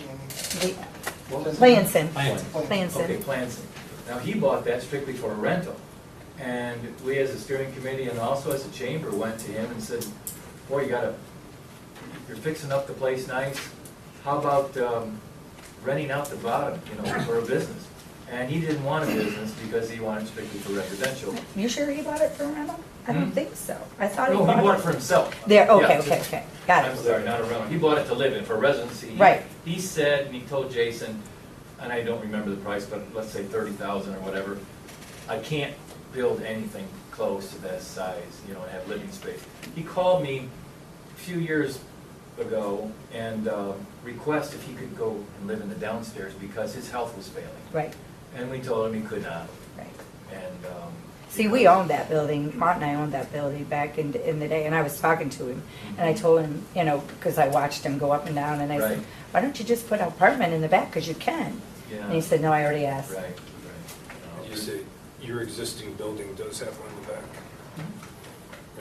what was it? Planson, Plans. Okay, Planson. Planson. Now, he bought that strictly for a rental. And we as a steering committee and also as a chamber went to him and said, boy, you're fixing up the place nice. How about renting out the bottom, you know, for a business? And he didn't want a business because he wanted strictly for residential. You sure he bought it for rental? I don't Hmm? think so. I thought he No, bought it. he bought it for himself. There, okay, Yeah. okay, got I'm it. sorry, not a rental. He bought it to live in, for residency. Right. He said, and he told Jason, and I don't remember the price, but let's say 30,000 or whatever, I can't build anything close to that size, you know, and have living space. He called me a few years ago and requested if he could go and live in the downstairs because his health was failing. Right, And we told him he could not. right. And, See, we owned that building, Mont and I owned that building back in the day, and I was talking to him, and I told him, you know, because I watched him go up and down, and I said, Right. why don't you just put an apartment in the back, because you can? yeah. And he said, no, I already asked. Right, right. You say your existing building does have one in the back.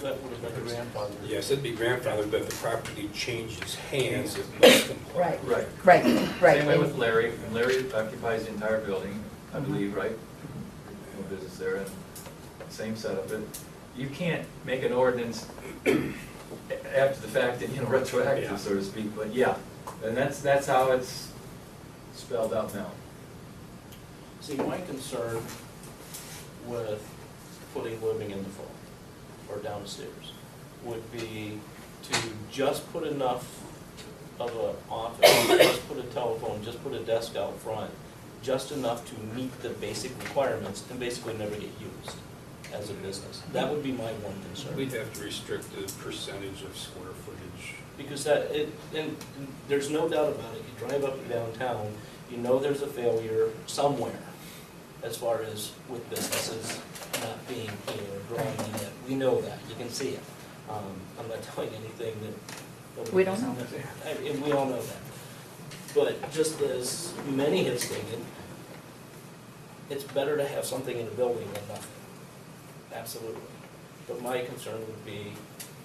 That would have been grandfather. Yes, it'd be grandfathered, but if the property changes hands, it must comply. Right. Right. Right, right. Same way with Larry, and Larry occupies the entire building, I believe, right? No business there, and same setup, but you can't make an ordinance after the fact and, you know, retroactive, so to speak, but yeah, and that's how it's spelled out now. See, my concern with putting living in the front or downstairs would be to just put enough of an office, just put a telephone, just put a desk out front, just enough to meet the basic requirements and basically never get used as a business. That would be my one concern. We'd have to restrict the percentage of square footage. Because and there's no doubt about it, you drive up to downtown, you know there's a failure somewhere as far as with businesses not being here, growing in it. We know that, you can see it. I'm not telling you anything that. We don't know. And we all know that. But just as many have stated, it's better to have something in a building than nothing. Absolutely. But my concern would be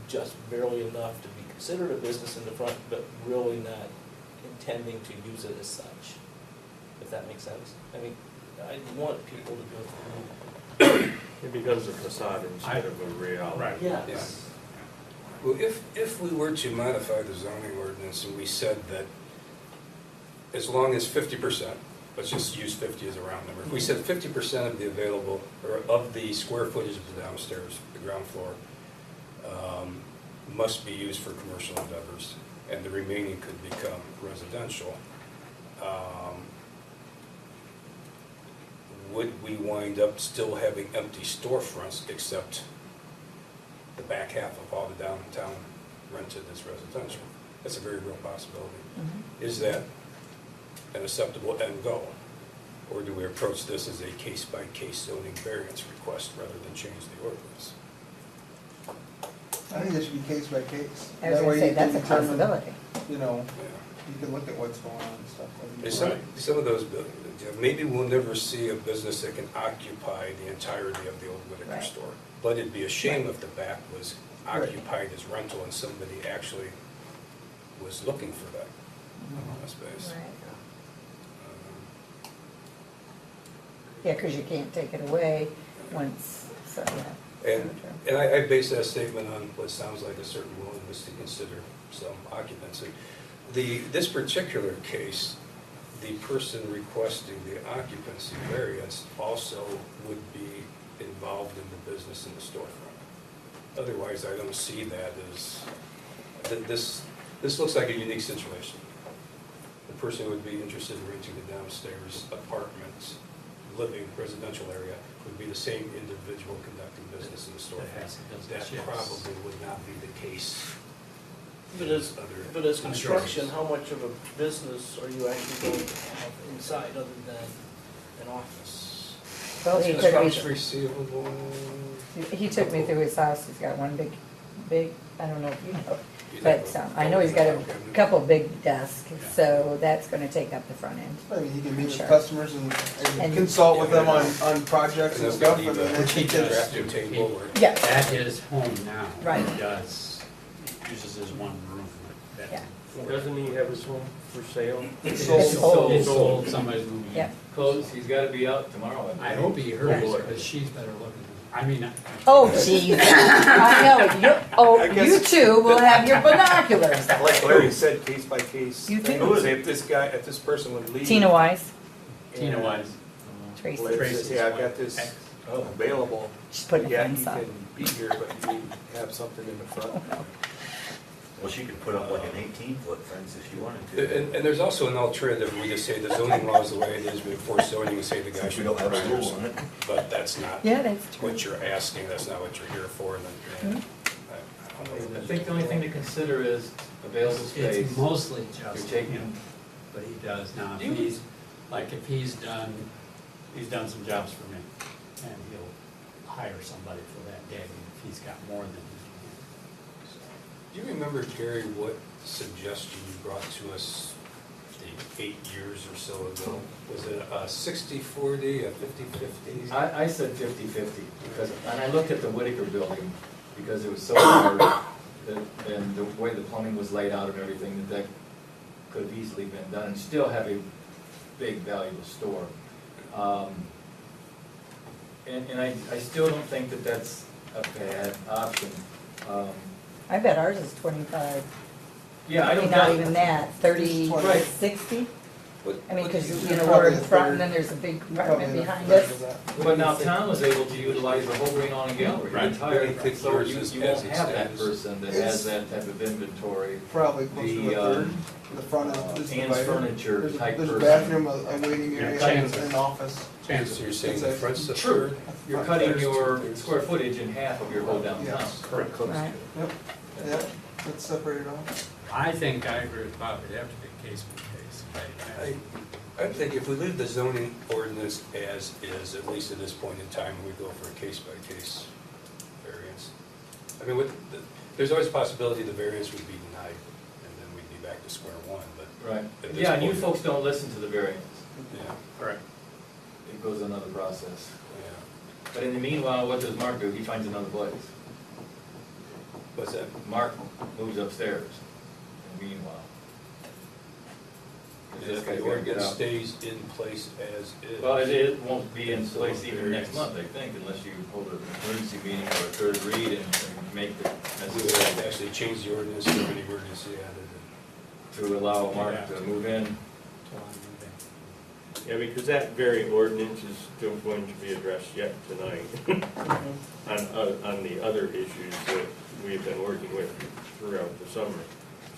just barely enough to be considered a business in the front, but really not intending to use it as such, if that makes sense. I mean, I want people to go through. It becomes a facade instead of a reality. Right. Yes. Well, if we were to modify the zoning ordinance and we said that as long as 50%, let's just use 50 as a round number, if we said 50% of the available, or of the square footage of the downstairs, the ground floor, must be used for commercial endeavors, and the remaining could become residential, would we wind up still having empty storefronts except the back half of all the downtown rented as residential? That's a very real possibility. Mhm. Is that an acceptable end goal? Or do we approach this as a case-by-case zoning variance request rather than change the ordinance? I think it should be case by case. I was That gonna way say, you that's can a determine, possibility. You know, Yeah. you can look at what's going on and stuff like There's that. some of those, maybe we'll never see a business that can occupy the entirety of the old Whitaker Right. store. But it'd be a shame if the back was Right. occupied as rental and somebody actually was looking for that space. Right. Um, Yeah, because you can't take it away once, so, yeah. And I base that statement on what sounds like a certain willingness to consider some occupancy. This particular case, the person requesting the occupancy variance also would be involved in the business in the storefront. Otherwise, I don't see that as, this looks like a unique situation. The person who would be interested in renting the downstairs apartments, living residential area, would be the same individual conducting business in the That has storefront. a That business, yes. probably would not be the case. But as construction, how much of a business are you actually going to have inside other than an office? Well, he took Accounts me, receivable. he took me through his house, he's got one big, I don't know if you know, You but know, I know he's got a okay. couple big desks, so that's gonna take up the front end. I mean, he can meet with Sure. customers and And- consult with them on projects and And stuff, then and we then need I think a it's, drafting table or. Yeah, At his home now. Right. He uses his one room. that- Yeah. Doesn't he have his home for sale? It's It's sold. sold, somebody's moving in. Yeah. Close, he's gotta be out tomorrow. I hope he hurries, Oh, boy. because she's better looking. I mean. Oh, jeez. I know, I you guess- two will have your binoculars. Like Larry said, case by case. You thing. do. If this person would leave. Tina Wise, Tina and- Wise. Tracy, Well, it says, Tracy's yeah, I've got wife. this Ex- available. she's putting a Yeah, fence he up. can be here, but you have something in the front. Well, she could put up like an 18-foot fence if she wanted to. And there's also an alternative, we just say the zoning law is the way it is, we enforce zoning, we say the guy Since we should don't have a upstairs. rule on it. But that's not Yeah, that's true. what you're asking, that's not what you're here for, and then, Mhm. I don't know. I think the only thing to consider is available space. It's mostly just You're taking- him, but he does now. Do you- If he's, like, if he's done some jobs for me, and he'll hire somebody for that day if he's got more than he Do you remember, Gary, what suggestion you brought to us 8 years or so ago? Was it a 60-40, a 50-50? I said 50-50, because, and I looked at the Whitaker building, because it was so hard, and the way the plumbing was laid out and everything, that could have easily been done, and still have a big valuable store. And I still don't think that that's a bad option. I bet ours is 25. Yeah, I don't Not doubt. even that, 30, Right. 60? What- I mean, what because, do you know, Probably we're in a front third. and then there's a big probably apartment a behind third us. of that. But now Tom was able to utilize the whole Green Awning Gallery, Right. retired, Right. so Yours you is won't as it have that stands. person that has that type of inventory. Probably closer The, to a third. The front is Ann's divided. furniture There's type There's a person. bathroom, a waiting Yeah, area, chances. and an office. So you're saying the front's the True. third? You're cutting your square footage in half of your whole downtown. Yes. Correct. Right. Yep, yep, that's separated off. I think I agree with Bob, it'd have to be case by case. I think if we leave the zoning ordinance as is, at least at this point in time, we go for a case-by-case variance. I mean, there's always a possibility the variance would be denied, and then we'd be back to square one, but. Right. At this Yeah, and you point- folks don't listen to the variance. Yeah, Correct. It goes another process. yeah. But in the meanwhile, what does Mark do? He finds another place. What's that? Mark moves upstairs in the meanwhile. 'Cause this If guy's the gotta get ordinance out. stays in place as is. Well, it won't be in So place even next variance. month, I think, unless you hold an emergency meeting or a third read and make the We would have to actually change the ordinance to an emergency added. to allow Mark to move in. Yeah, because that very ordinance is still going to be addressed yet tonight on the other issues that we've been working with throughout the summer.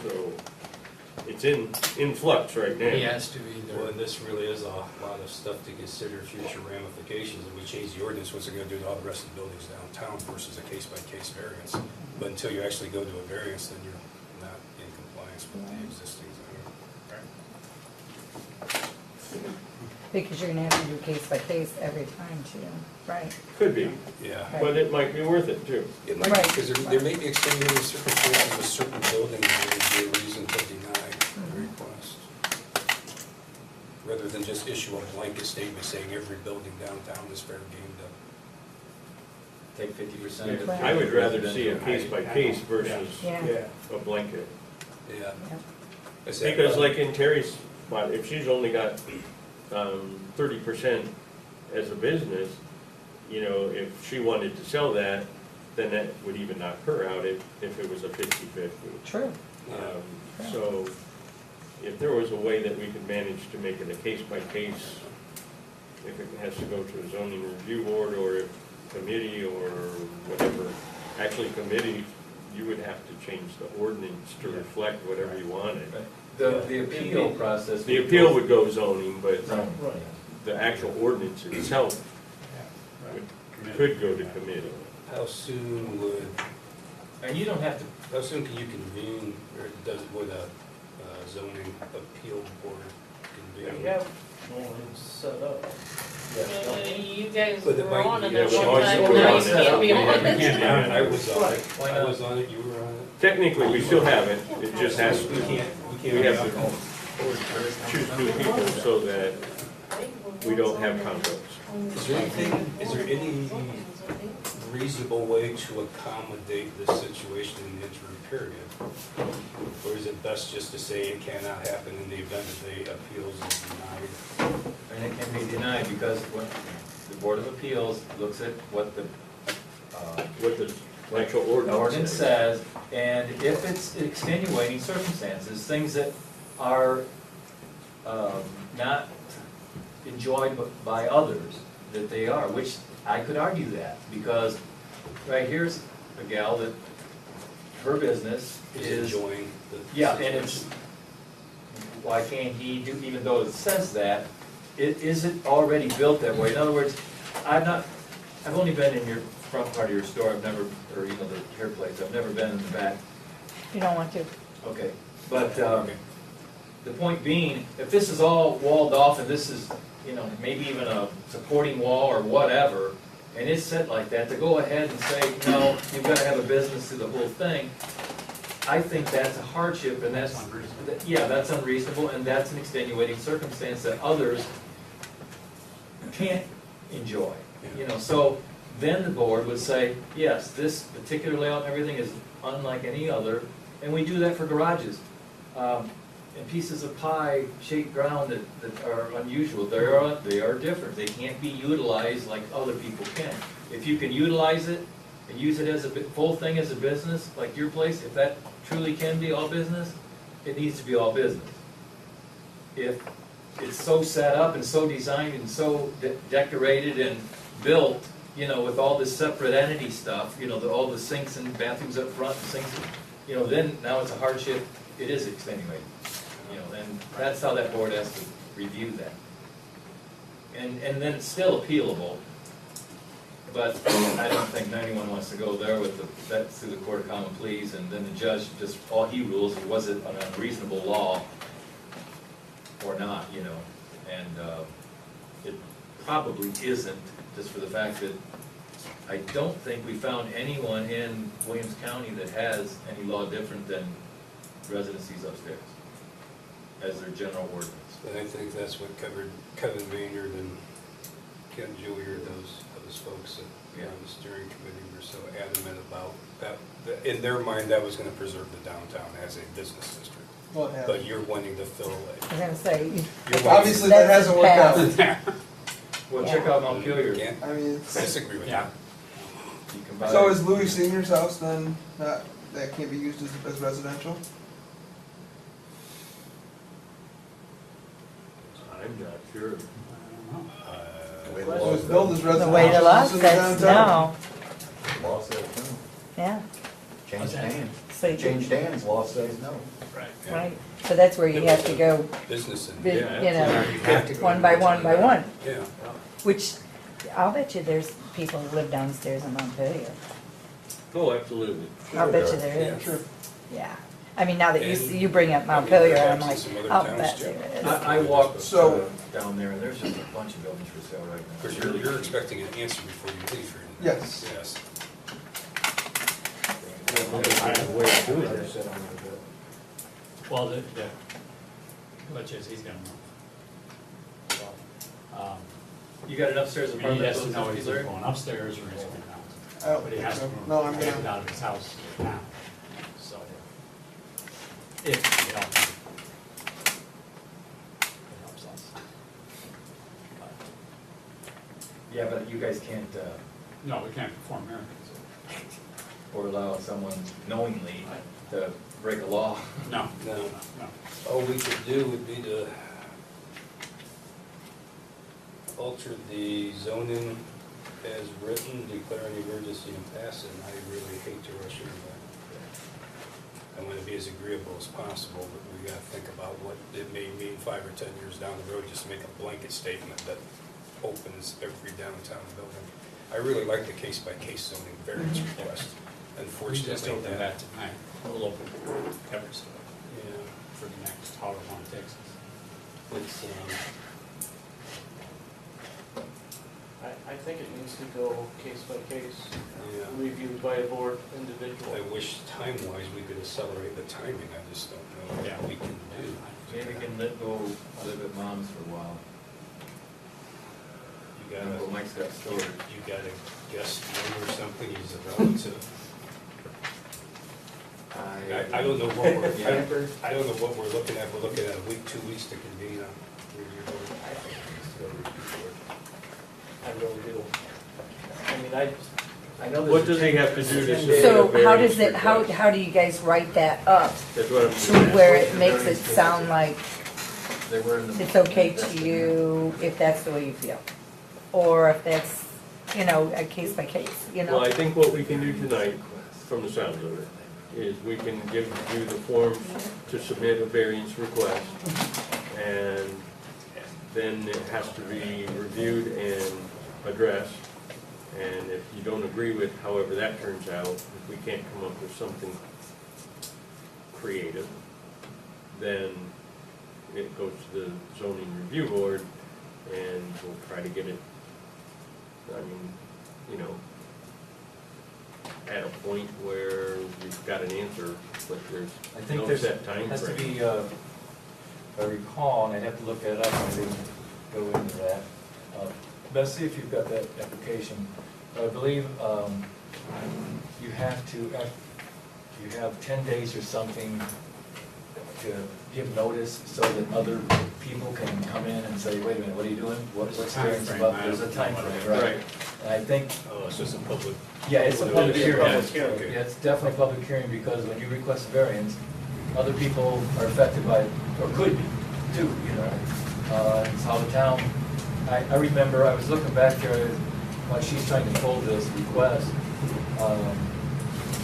So it's in flux right now. He has to Well, either, and this really is a lot of stuff to consider future ramifications. If we change the ordinance, what's it gonna do to all the rest of the buildings downtown versus a case-by-case variance? But until you actually go to a variance, then you're not in compliance with the existing zoning. Because you're gonna have to do case by case every time too, right? Could be, Yeah. but it might be worth it too. It might, Right. because there may be extenuating circumstances with certain buildings that would be a reason to deny the request. Rather than just issue a blanket statement saying every building downtown is fair game to. Take 50% of it. I would rather see a case by case versus Yeah. a blanket. Yeah. Yeah. Is that- Because like in Terry's spot, if she's only got 30% as a business, you know, if she wanted to sell that, then that would even knock her out if it was a 50-50. True. So, if there was a way that we could manage to make it a case by case, if it has to go to a zoning review board or if committee or whatever, actually committee, you would have to change the ordinance to reflect whatever you wanted. The appeal process. The appeal would go zoning, but Right. the actual ordinance itself could go to committee. How soon would, And you don't have to, how soon can you convene, or would a zoning appeal board convene? We have one set up. You guys But it were might on be- it yeah, at we one always time, were now on you it. can't be on You it. can't, I was on it, Why I not? was on it, you were on it. Technically, we still have it, it just has We to, can't, we we can't. have to choose two people so that we don't have conflicts. Is there any reasonable way to accommodate this situation in the interim period? Or is it best just to say it cannot happen in the event that the appeals is denied? and it can be denied because what the Board of Appeals looks at what the, What the actual ordinance ordinance says. says, and if it's extenuating circumstances, things that are not enjoyed by others, that they are, which I could argue that, because, right, here's a gal that her business is, Enjoying the. yeah, and it's, why can't he do, even though it says that, is it already built that way? In other words, I've only been in your front part of your store, I've never, or you know, the hair place, I've never been in the back. You don't want to. Okay, but, the point being, if this is all walled off and this is, you know, maybe even a supporting wall or whatever, and it's set like that, to go ahead and say, no, you've gotta have a business through the whole thing, I think that's a hardship, and that's, yeah, that's unreasonable, and that's an extenuating circumstance that others can't enjoy. You know, so then the board would say, yes, this particular layout and everything is unlike any other, and we do that for garages. And pieces of pie shaped ground that are unusual, they are different, they can't be utilized like other people can. If you can utilize it and use it as a full thing as a business, like your place, if that truly can be all business, it needs to be all business. If it's so set up and so designed and so decorated and built, you know, with all this separate entity stuff, you know, all the sinks and bathrooms up front and sinks, you know, then now it's a hardship, it is extenuating. You know, and that's how that board has to review that. And then it's still appealable, but I don't think anyone wants to go there with that's through the court of common pleas, and then the judge just, all he rules, was it an unreasonable law or not, you know? And it probably isn't, just for the fact that I don't think we found anyone in Williams County that has any law different than residencies upstairs as their general ordinance. And I think that's what Kevin Maynard and Ken Julier, those folks that on the steering committee were so adamant about that. In their mind, that was gonna preserve the downtown as a business district. Well, it has. But you're wanting to fill I it. was gonna say, You're Obviously, that hasn't worked out. Well, check out Montpelier. Can't I mean, it's, disagree with Yeah. that. You can buy. so is Louis Senior's house then, that can't be used as residential? I'm not sure. The way the It law was says. built as the residential. way the law uses in says downtown. no, Law says no. yeah, Changed hands. so, you- Changed hands, law says no. Right. right, so that's where you have to go, Business and, you Yeah, know, one by one by one, yeah. which, I'll bet you there's people who live downstairs in Montpelier. Oh, absolutely. I'll bet you there Yeah, is. Sure. Yeah, I mean, now that And- you bring up Montpelier, I'm perhaps in like, some other I'll towns, bet too. there is. I walked So- down there, and there's just a bunch of buildings for sale right now. Because you're expecting an answer before you leave here. Yes. Yes. I have a way to do it, I said I'm gonna do it. Well, which is, he's gonna move. So, You got an upstairs I mean, he apartment? has to know built he's Larry? going upstairs or he's going down. I don't But he think has to so. move, No, I'm take it gonna, out of his house now, so. If it helps. It helps us. But, Yeah, but you guys can't, no, we can't perform miracles. or allow someone knowingly to break a law. No, No. no. All we could do would be to alter the zoning as written, declare an emergency and pass it, and I really hate to rush into that. I want to be as agreeable as possible, but we gotta think about what it may mean 5 or 10 years down the road, just to make a blanket statement that opens every downtown building. I really like the case-by-case zoning variance request. We Unfortunately, just opened that tonight. We'll open every store Yeah, for the next however long it takes us. it's, I think it needs to go case by case, yeah. reviewed by a board individual. I wish time-wise we could accelerate the timing, I just don't know Yeah. what we can do. Maybe we can live at mom's for a while. You Remember gotta, Mike's got storage. you got a guest room or something, he's a relative. I don't know what we're, Yeah. I don't know what we're looking at, we're looking at a week, 2 weeks to convene a review board. I really do. I mean, I know there's. What does he have to do to submit a So how variance does it, request? how do you guys write that up That's what I'm to saying. where it makes it sound like They were in the. it's okay to you if that's the way you feel? Or if that's, you know, a case by case, you know? Well, I think what we can do tonight, from the sounds of it, is we can give you the form to submit a variance request, and then it has to be reviewed and addressed. And if you don't agree with however that turns out, if we can't come up with something creative, then it goes to the zoning review board, and we'll try to get it, I mean, you know, at a point where we've got an answer, but I think no there's, set time has to frame. be, if I recall, and I'd have to look that up, I didn't go into that. Betsy, if you've got that application, I believe you have to, you have 10 days or something to give notice so that other people can come in and say, wait a minute, what are you doing? What's variance Time about? frame, There's a time frame, Right. right? And I think, Oh, it's just a public. yeah, it's a public It's a hearing. public hearing. Okay. Yeah, it's definitely a public hearing, because when you request a variance, other people are affected by it, or could be, too, you know. It's how the town, I remember, I was looking back there while she's trying to pull this request.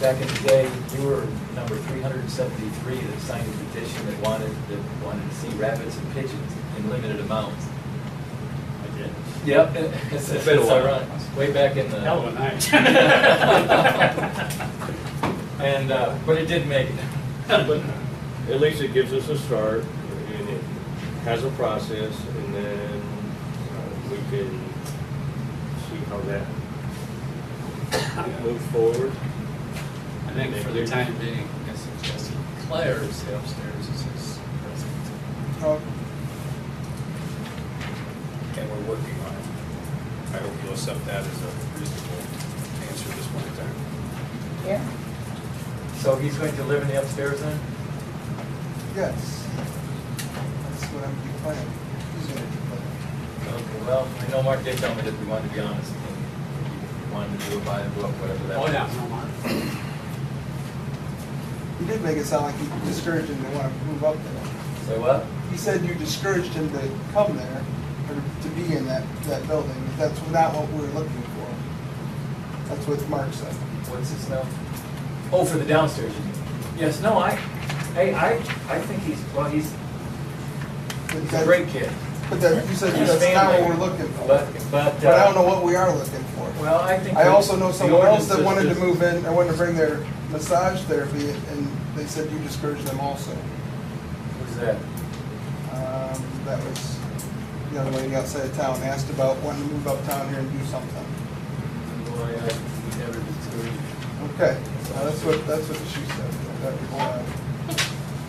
Back in the day, you were number 373 that signed a petition that wanted to see rabbits and pigeons in limited amounts. I did. Yep, it's been a while. ironic, way back in the. Hell of a night. And, but it did make it. But at least it gives us a start, and it has a process, and then we can see how that moves forward. I think for the time being, I suggest Claire is the upstairs as his resident. Oh, And we're working on it. I hope you'll accept that as a reasonable answer at this point in time. Yeah. So he's going to live in the upstairs then? yes. That's what I'm planning. He's gonna be planning. Okay, well, I know Mark did tell me that we wanted to be honest. He wanted to do it by the book, whatever that Oh, was. yeah, no, Mark. He did make it sound like you discouraged him to want to move up there. Say what? He said you discouraged him to come there, or to be in that building. That's not what we were looking for. That's what Mark said. What's his name? Oh, for the downstairs, you mean? Yes, no, I think he's But a great kid. But you said His that's not what family- we're looking for. But But I don't know what we are looking for. Well, I think. I that also know the someone else that ordinance wanted is to just- move in, or wanted to bring their massage therapy, and they said you discouraged them also. Who's that? That was the young lady outside of town, asked about wanting to move uptown here and do something. Boy, we never discouraged. Okay, that's what she said. That,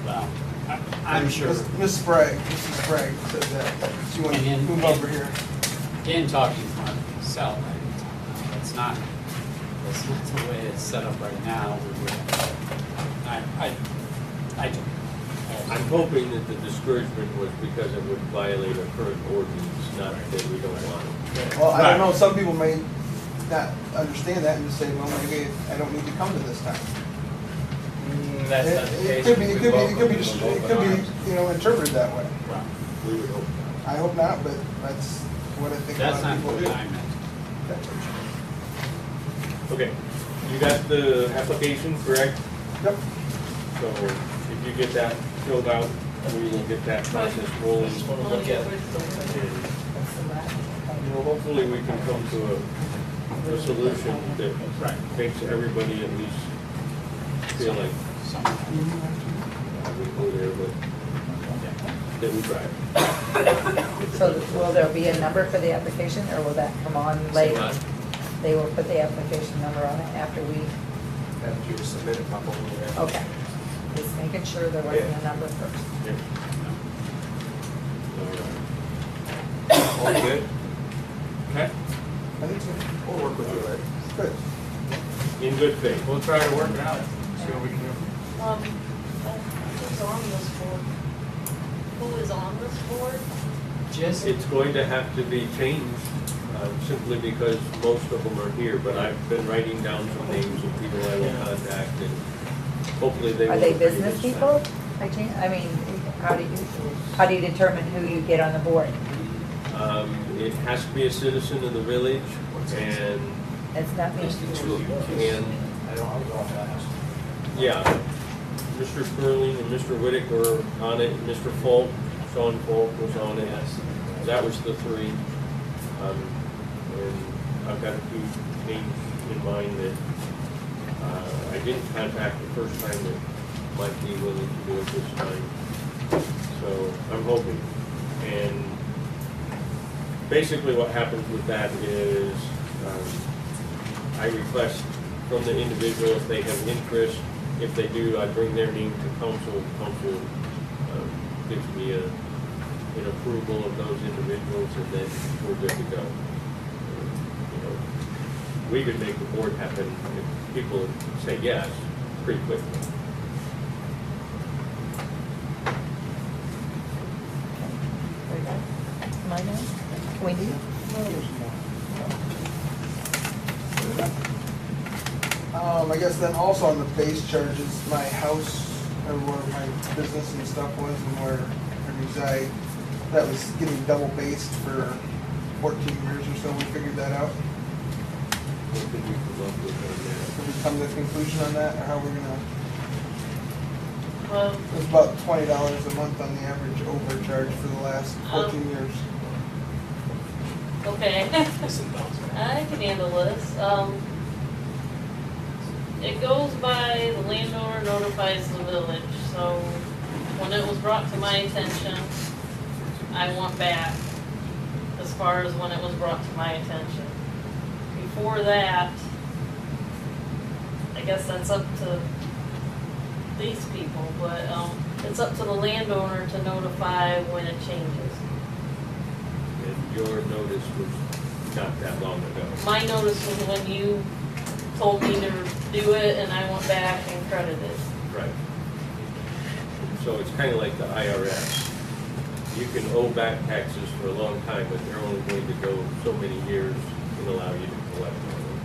Well, I'm sure, Miss Sprague, Mrs. Sprague said that. She wanted to move over here. in talking to Mark himself, it's not the way it's set up right now. We would, I don't. I'm hoping that the discouragement was because it would violate a current ordinance, not that we don't want it. Well, I don't know, some people may not understand that and just say, well, maybe I don't need to come to this town. You That's not the case. It could be, We welcome them just, with it open could arms. be, interpreted that way. Well, We would hope not. I hope not, but that's what I think a that's lot not of people what do. I meant. Okay, you got the application, correct? Yep. So if you get that filled out, we will get that process rolling. Just wanna look at it. You know, hopefully we can come to a solution that makes everybody at least feel like we go there, but that we drive. So will there be a number for the application, or will that come on Say later? what? They will put the application number on it after we, After you submit it, pop over there. okay. Just making sure there wasn't a number first. Yep. All good? Okay, I think so. We'll work with you, Larry. Good. In good faith. we'll try to work it out, see what we can do. Who's on this board? Who is on this board? It's going to have to be changed, simply because most of them are here, but I've been writing down some names of people I will contact, and hopefully they will. Are they agree business this people? time. I mean, how do you determine who you get on the board? It has to be a citizen of the village, and, It's not me. and, I don't, I was off last. yeah, Mr. Sperling and Mr. Whittick were on it, Mr. Folk, Sean Folk was on it. That was the three. And I've got a few names in mind that, I didn't contact the first time that might be willing to do it this time. So I'm hoping. And basically what happens with that is, I request from the individual if they have interest. If they do, I bring their name to council. Council gives me an approval of those individuals, and then we're good to go. You know, we could make the board happen if people say yes pretty quickly. Very good. Am I done? We do? I guess then also on the base charges, my house, or where my business and stuff was and where I reside, that was getting double based for 14 years or so. We figured that out. What could we come up with on Did we come to a conclusion on that, or how we're gonna? Well, It was about $20 a month on the average overcharge for the last 14 years. okay. I can handle this. It goes by the landowner notifies the village, so when it was brought to my attention, I went back as far as when it was brought to my attention. Before that, I guess that's up to these people, but, it's up to the landowner to notify when it changes. that? And your notice was not that long ago. My notice was when you told me to do it, and I went back and credited. Right. So it's kind of like the IRS. You can owe back taxes for a long time, but they're only going to go so many years and allow you to collect on them.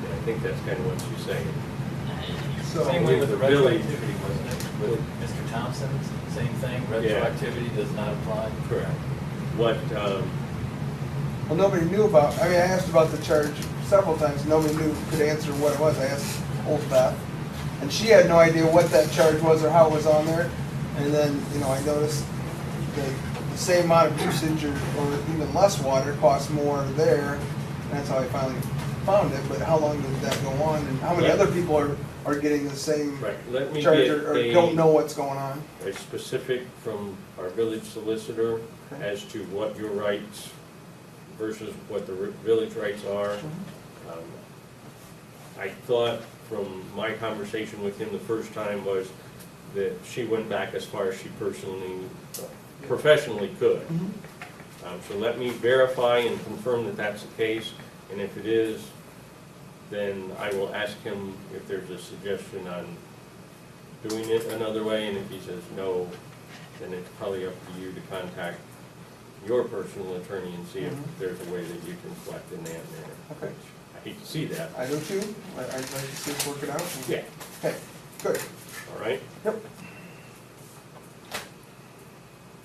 And I think that's kind of what you're saying. So, Same way with the Village. retroactivity, wasn't it? With Mr. Thompson's, same thing, retroactivity does not apply. Correct. What, well, nobody knew about, I mean, I asked about the charge several times, nobody could answer what it was. I asked Old Beth, and she had no idea what that charge was or how it was on there. And then, I noticed that the same amount of usage or even less water costs more there. And that's how I finally found it, but how long did that go on? And how many Yeah. other people are getting the same right, let me charge get or don't know what's going on? a specific from our village solicitor Okay. as to what your rights versus what the village rights are. I thought from my conversation with him the first time was that she went back as far as she professionally could. So let me verify and confirm that that's the case, and if it is, then I will ask him if there's a suggestion on doing it another way, and if he says no, then it's probably up to you to contact your personal attorney and see if there's a way that you can collect in that manner. Okay. I hate to see that. I do too. I'd like to see us work it out. and- Yeah. Okay, good. All right? Yep.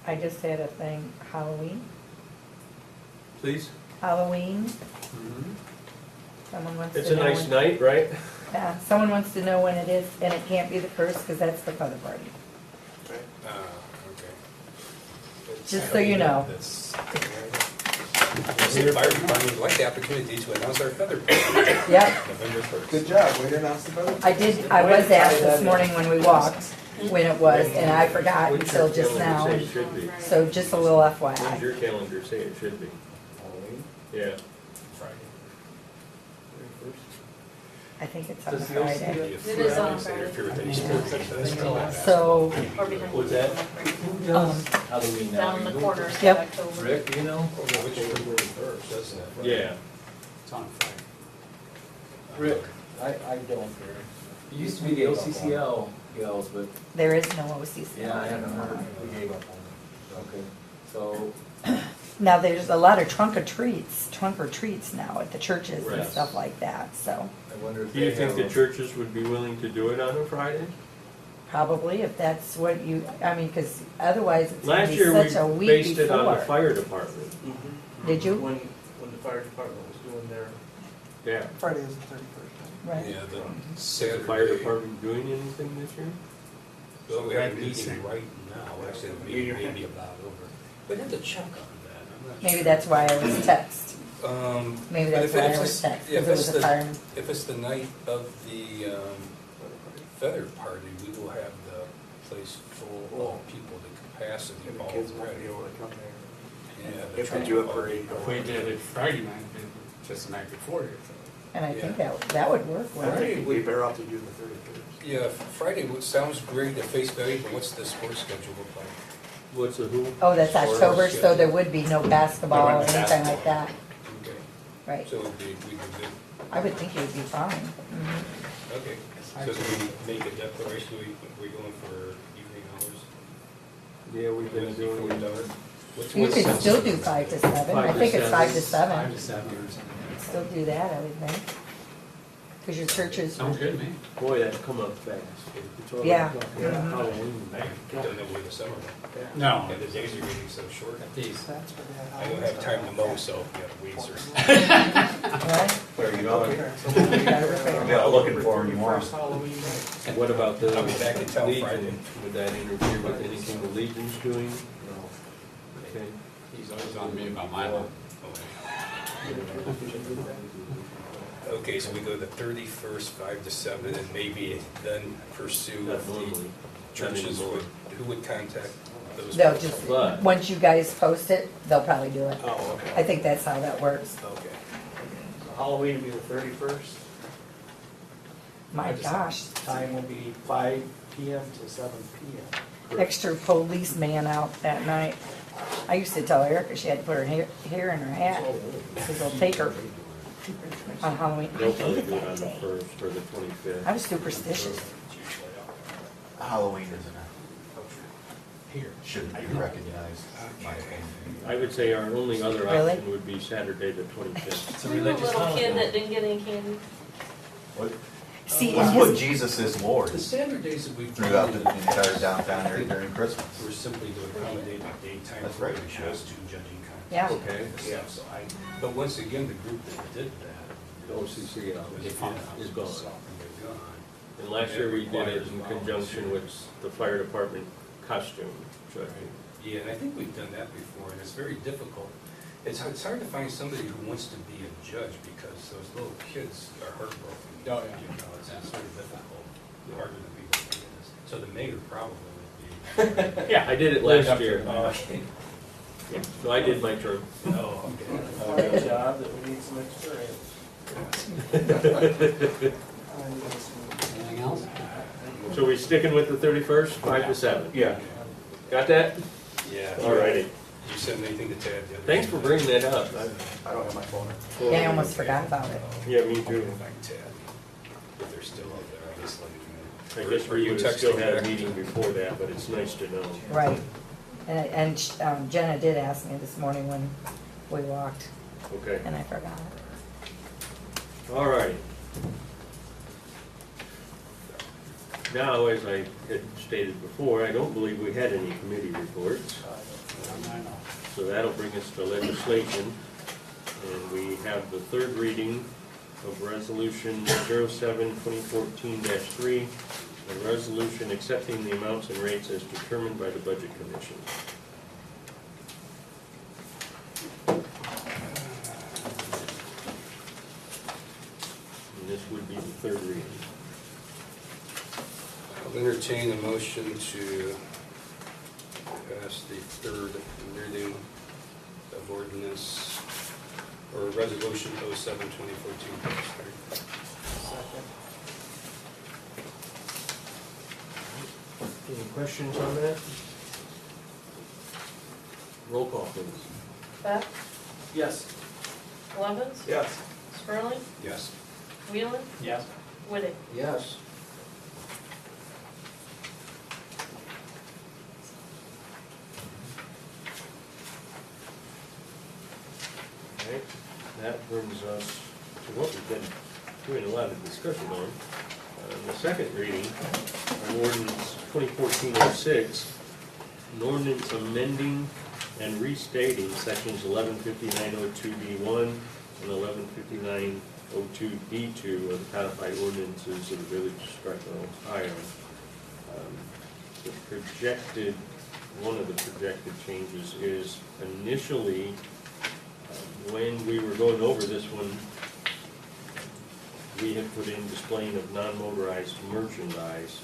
I just had a thing, Halloween. Please? Halloween, Mhm. someone wants to know. It's a nice when- night, right? Yeah, someone wants to know when it is, and it can't be the first, because that's the feather party. Okay. Just so you know. That's. The fire department would like the opportunity to announce our feather party, Yep, November 1st. Good job. Way to announce the feather. I was asked this morning when we walked, when it was, and I forgot Wouldn't until your just now. calendar say it should be? So just a little Wouldn't FYI. your calendar say it should be? Halloween, Yeah. Friday. 31st. I think it's on a Does the OCD Friday. It is on Friday. If you're with any sport, that's still that. So, Or behind. What's that? Halloween now. Down in the corners of Yep. October. Rick, do you know? Which first, doesn't it? Yeah. It's on Friday. Rick, I don't care. it used to be the OCCL gals, but there is no OCC. yeah, I haven't heard, we gave up on it. Okay, so, Now, there's a lot of trunk or treats now at the churches and Right. stuff like that, so I wonder if Do you they think have the a- churches would be willing to do it on a Friday? probably if that's what you, I mean, because otherwise it's gonna Last be year, such a we week based it on the before. fire department. Did you? When the fire department was doing their, Yeah. Friday is the 31st. Right. Yeah, the Is Saturday. the fire department doing anything this year? Well, we have a meeting right now, actually, the meeting may be about over. We'd have to check on that, I'm not sure. Maybe that's why I was text. Maybe But that's if why I it's- was text, yeah, because if it was it's a the- fireman. If it's the night of the feather party, we will have the place full of people, the capacity and the kids won't already. be able to come there. Yeah, the If they trunk do a will- parade. If we did it Friday night, then just the night before it. And I think that would work, I wouldn't it? think we better off to do the 31st. Yeah, Friday sounds great at face value, but what's the sports schedule look like? What's the who? Oh, that's Or October, so schedule. there would be no basketball or Not anything like basketball. that, Okay, right? so we could do, I would think it would be fine. Mhm. okay. So do we make a declaration, we going for evening hours? Yeah, we've been Before doing, dark? What's- You what's could the- still do 5 to 7, I 5 to think it's 5 to 7. 7. 5 to 7 or something. Still do that, I would think. Because your churches, Sounds good to me. boy, that's come up fast. It's all Yeah. about Mhm. Halloween. I don't know where the summer went. No. And the days are getting so short. These. That's where they had I don't have time to mow, so, yeah, weeds are. right? Where are you going? You gotta repair. Yeah, looking for him tomorrow. First Halloween night. What about the I'll be back in town Friday. Legion? Would that interfere with anything the Legion's doing? No. Okay. He's always on me about my lawn. Okay, so we go the 31st, 5 to 7, and maybe then pursue Not if the normally. churches Not would, who would contact those? They'll people? just, But- once you guys post it, they'll probably do it. Oh, I okay, think that's how that works. okay. So Halloween will be the 31st. My gosh, Time will be 5 PM to 7 PM. extra policeman out that night. I used to tell Erica she had to put her hair in her hat, because they'll take her on Halloween. I They'll probably hated do it that on the day. 1st or the 25th. I was superstitious. Halloween isn't a, Here. shouldn't be recognized, in my opinion. I would say our only other Really? option would be Saturday the 25th. Were you a little kid that didn't get any candy? What? See, in Let's put his, Jesus is Lord The standard days that we. throughout the entire downtown area during Christmas. We're simply to accommodate the daytime. That's right. As to judging Yeah. contests. Okay. Yeah, so but once again, the group that did that. The OCCL was is gone. gone. They're gone. And last year we did it in conjunction with the fire department costume. judging. Yeah, and I think we've done that before, and it's very difficult. It's hard to find somebody who wants to be a judge, because those little kids are heartbroken. Oh, yeah. You know, it's very difficult, harder than people think it is. So the mayor probably would be. Yeah, I did it Live last up to year. it. Oh, okay. Yeah. No, I did my term. Oh, okay. Good job that we need some experience. Anything else? So we sticking with the 31st, 5 to 7? Yeah. Got that? Yeah. All righty. Did you send anything to Tad? the other Thanks day? for bringing that up. I don't have my phone. yeah, I almost forgot about it. Yeah, me I'll too. go back to Tad. If they're still out there, I'll just let you know. I guess Were we you would have still texting had a back? meeting before that, but it's nice to know. Right. And Jenna did ask me this morning when we walked, Okay. and I forgot. All right. Now, as I had stated before, I don't believe we had any committee reports. So that'll bring us to legislation. And we have the third reading of Resolution 07-2014-3, a resolution accepting the amounts and rates as determined by the Budget Commission. And this would be the third reading. I'll entertain a motion to pass the third reading of ordinance, or resolution 07-2014-3. Any questions on that? Roll call, please. Beck, Yes. Levens, Yes. Sperling, Yes. Wheeler, Yes. Whitting. Yes. All right, that brings us to what we've been doing a lot of discussion on. The second reading of ordinance 2014-06, an ordinance amending and restating sections 115902D1 and 115902D2 of the codified ordinances of the Village of Strathmore, Ohio. One of the projected changes is initially, when we were going over this one, we had put in displaying of non-motorized merchandise.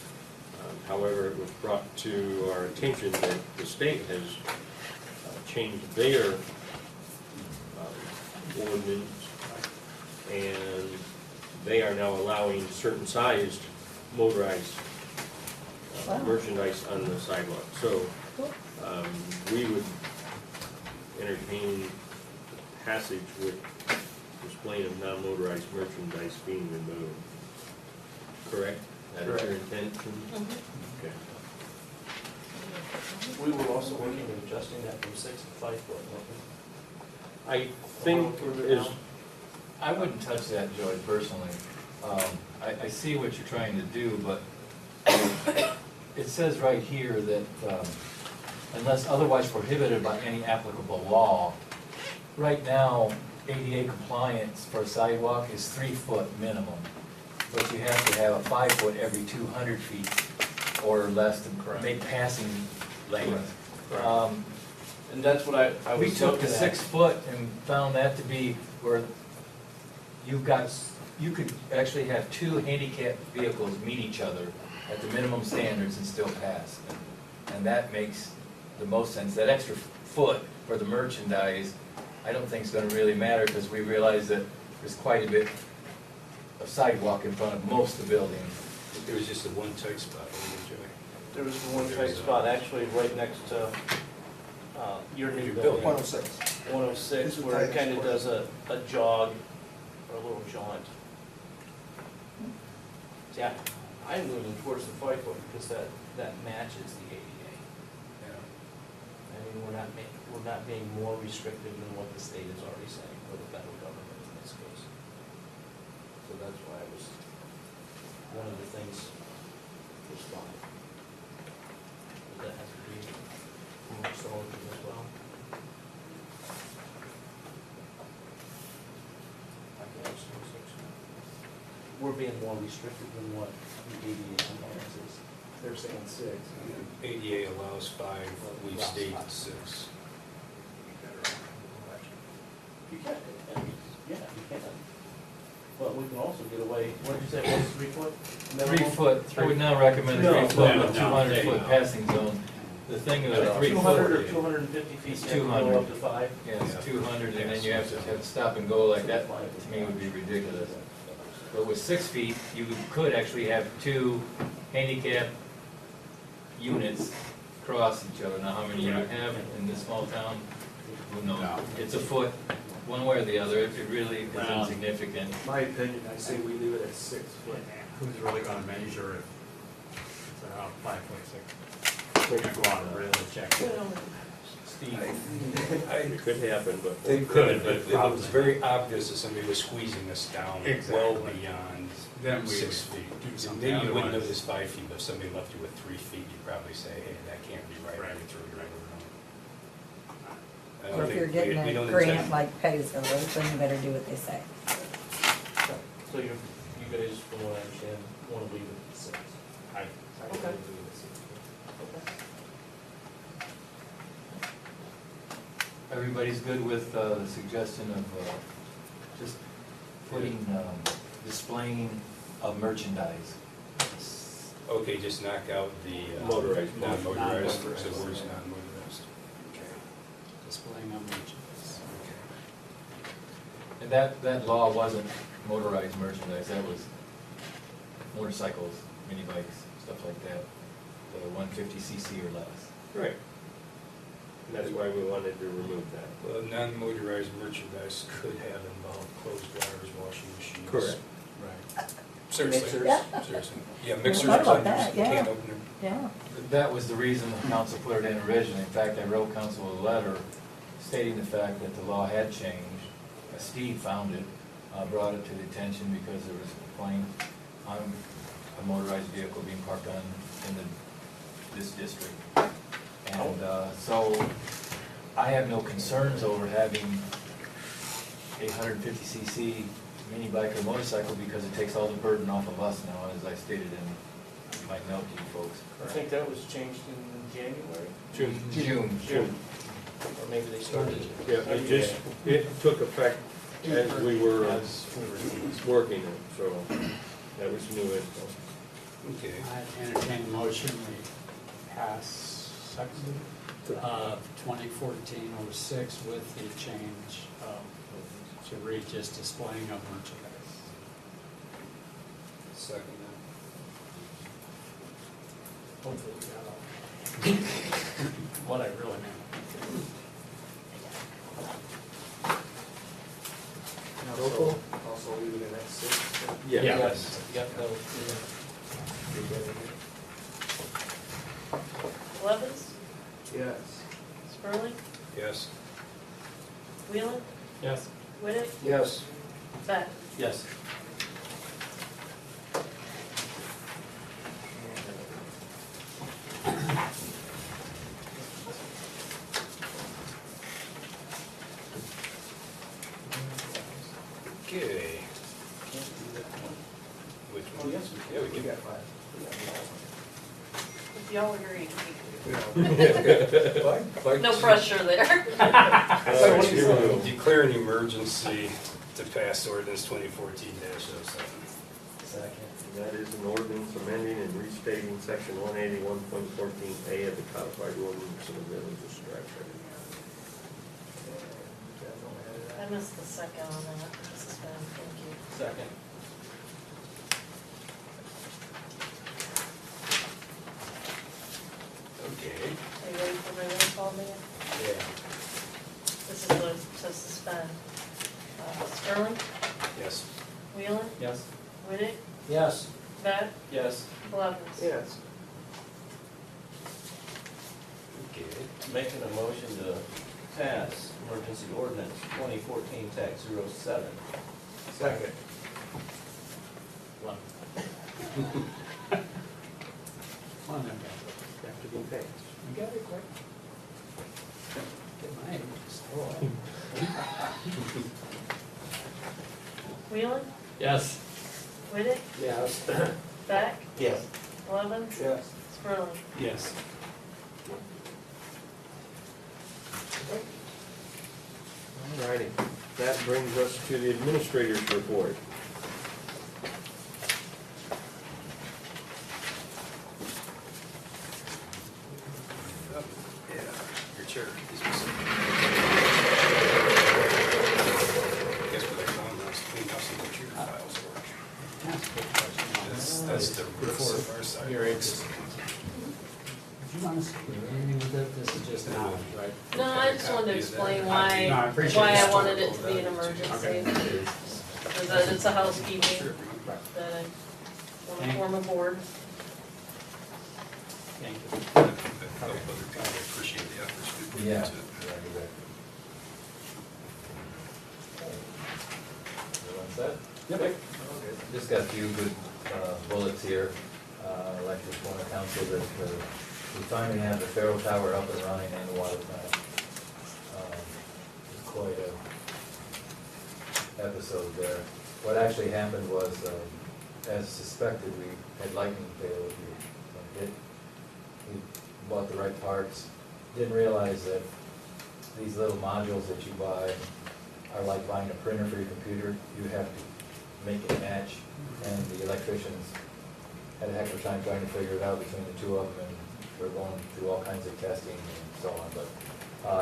However, it was brought to our attention that the state has changed their ordinance, and they are now allowing certain sized motorized merchandise on the sidewalk. So we would entertain passage with displaying of non-motorized merchandise being removed. Correct? That is your intention? Okay. We were also working on adjusting that from 6 to 5 foot, weren't we? I think is, I wouldn't touch that, Joey, personally. I see what you're trying to do, but it says right here that unless otherwise prohibited by any applicable law, right now, ADA compliance for a sidewalk is 3 foot minimum. But you have to have a 5 foot every 200 feet or less to make passing lanes. And that's what I We was took looking the at. 6 foot and found that to be where you could actually have 2 handicapped vehicles meet each other at the minimum standards and still pass. And that makes the most sense. That extra foot for the merchandise, I don't think is gonna really matter, because we realize that there's quite a bit of sidewalk in front of most of the buildings. There was just a one tight spot, wasn't there, Joey? There was one tight spot actually right next to your new building. 106. 106, It's a where it tight kind of spot. does a jog or a little jaunt. Yeah, I'm moving towards the 5 foot because that matches the ADA. Yeah. I mean, we're not being more restrictive than what the state is already saying, or the federal government in this case. So that's why it was, one of the things was fine. But that has to be more solid as well. We're being more restrictive than what the ADA compliance is. They're saying 6. ADA allows 5, we Allows state 5. 6. You can, yeah, you can. But we can also get away, what did you say, what's 3 foot? 3 foot, I would not recommend a 3 foot with 200 foot passing zone. The thing with a 3 200 or foot, 250 feet, It's you have to 200. go up to 5? yeah, it's 200, and then you have to stop and go like that, to me would be ridiculous. But with 6 feet, you could actually have 2 handicap units cross each other. Now, how many you have in this small town, who knows? It's a foot, one way or the other, it really is insignificant. My opinion, I say we leave it at 6 foot. Who's really gonna measure if it's around 5.6? We're gonna go out and really check it. Steve, It could happen, but. They could, but it was very obvious that somebody was squeezing us down well Exactly. beyond Then we 6 would feet. do something Maybe you wouldn't otherwise. notice 5 feet, but if somebody left you with 3 feet, you'd probably say, hey, that can't be right, Right. I throw your right Or if you're getting a grant like Pettisville is, then you better do what they say. So you guys, from what I understand, want to leave it at 6? I, Okay. okay. everybody's good with the suggestion of just putting, displaying of merchandise. Okay, just knock out the Motorized. non-motorized, Non-motorized. so words non-motorized. Okay. Displaying of merchandise. And that law wasn't motorized merchandise, that was motorcycles, mini bikes, stuff like that, the 150cc or less. Right. And that's why we wanted to remove that. Well, non-motorized merchandise could have involved clothes dryers, washing machines. Correct. Right. Seriously, Mixers. Yeah. seriously. Yeah, mixers, What about blenders, that? Yeah. can opener. Yeah. That was the reason the council put it in originally. In fact, I wrote council a letter stating the fact that the law had changed. Steve found it, brought it to the attention because there was a complaint on a motorized vehicle being parked on in this district. And so I have no concerns over having a 150cc mini bike or motorcycle because it takes all the burden off of us now, as I stated in my note to you folks. I think that was changed in January, June. or maybe they started. Yeah, it took effect as we were working it, so that was new info. Okay. I entertain a motion, we pass section of 2014-06 with the change to read just displaying of merchandise. Second Hopefully we got all what I really meant. Also leaving it at 6. Yeah. Yes. Yep, that was, Levens, yes. Sperling, Yes. Wheeler, Yes. Whittick, Yes. Beck. Yes. Okay. Which Oh, one? yes, Yeah, we we can. got 5. If y'all agree, Like no to- pressure there. Declare an emergency to pass ordinance 2014-07. Second. That is an ordinance amending and restating section 181.14A of the codified ordinance of the village of Stratford. I missed the second on that, Mrs. Ben, thank you. Second. Okay. Are you ready for my roll call, man? Yeah. This is the, to suspend. Sperling, Yes. Wheeler, Yes. Whittick, Yes. Beck, Yes. Levens. Yes. Okay. Making a motion to pass emergency ordinance 2014-07. Second. One. Come on then, Ben. Have to be passed. You got it quick. Get my age, just throw it. Wheeler, Yes. Whittick, Yes. Beck, Yes. Levens, Yes. Sperling. Yes. All righty. That brings us to the administrator's report. Yeah, your chair. Guess what I found last cleaned out some computer files for. That's a good question. That's the roots of our side. Your age. Do you want us to do anything with it? This is just knowledge, right? No, I just wanted to explain No, I why, appreciate why I the wanted it to historical be an value. emergency. Because it's a housekeeping Right. that I want to form a board. Thank you. help other people appreciate the efforts we put Yeah. into it. Everyone set? Yep. Okay. Just got a few good bullets here. I'd like to inform the council that we finally have the Faro Tower up and running and the water plant. It's quite a episode there. What actually happened was, as suspected, we had lightning failure. We bought the right parts, didn't realize that these little modules that you buy are like buying a printer for your computer. You have to make it match, and the electricians had a heck of a time trying to figure it out between the two of them, and we're going through all kinds of testing and so on, but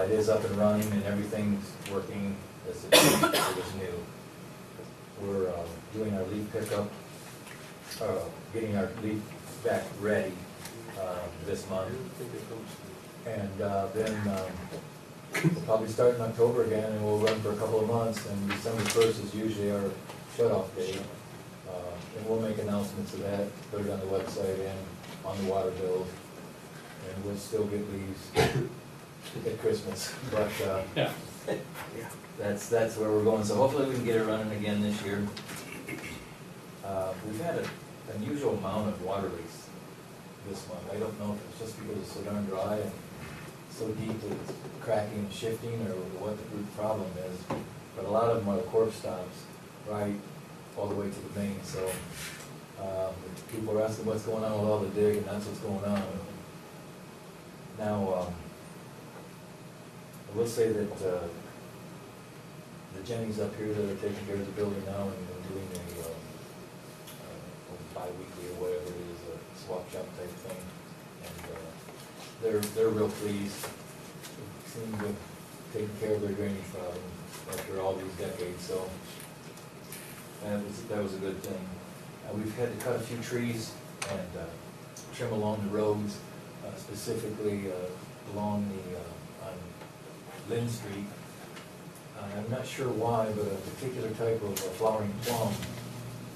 it is up and running and everything's working as it was new. We're doing our leaf pickup, getting our leaf back ready this month. And then we'll probably start in October again, and we'll run for a couple of months, and December 1st is usually our shut-off date. And we'll make announcements of that, put it on the website and on the water bills, and we'll still get leaves at Christmas. But Yeah. that's where we're going, so hopefully we can get it running again this year. We've had an unusual amount of water leaks this month. I don't know if it's just because it's so darn dry and so deep that it's cracking and shifting, or what the root problem is, but a lot of them are the corp stops, right, all the way to the main, so people are asking what's going on with all the dig, and that's what's going on. Now, I will say that the Jennies up here that are taking care of the building now and doing a bi-weekly or whatever it is, a swap shop type thing, and they're real pleased. Seem to have taken care of their drainage problem after all these decades, so that was a good thing. We've had to cut a few trees and trim along the roads, specifically along on Lynn Street. I'm not sure why, but a particular type of flowering plum,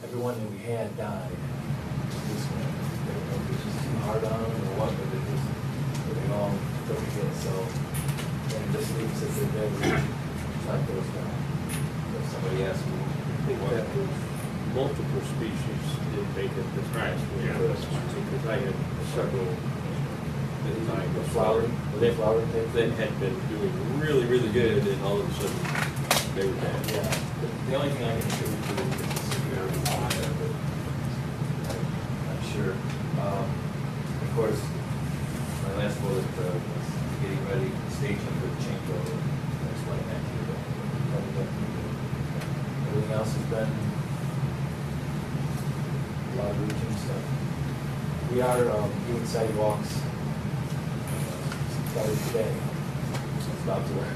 everyone that we had died. This one, I don't know if it was just too hard on them or what, but they all took a hit, so, and this leaves that they're dead, like those down. If somebody asked me, I think that was multiple species did make it this past year, because I had several that the flowering, that had been doing really, really good, and all of a sudden they were bad. Yeah, the only thing I can attribute to it is the severity of the fire, but I'm sure. Of course, my last bullet was getting ready, staging for the changeover. I'll explain that to you. But everything else has been a lot of routine stuff. We are doing sidewalks. Started today. It's about to work.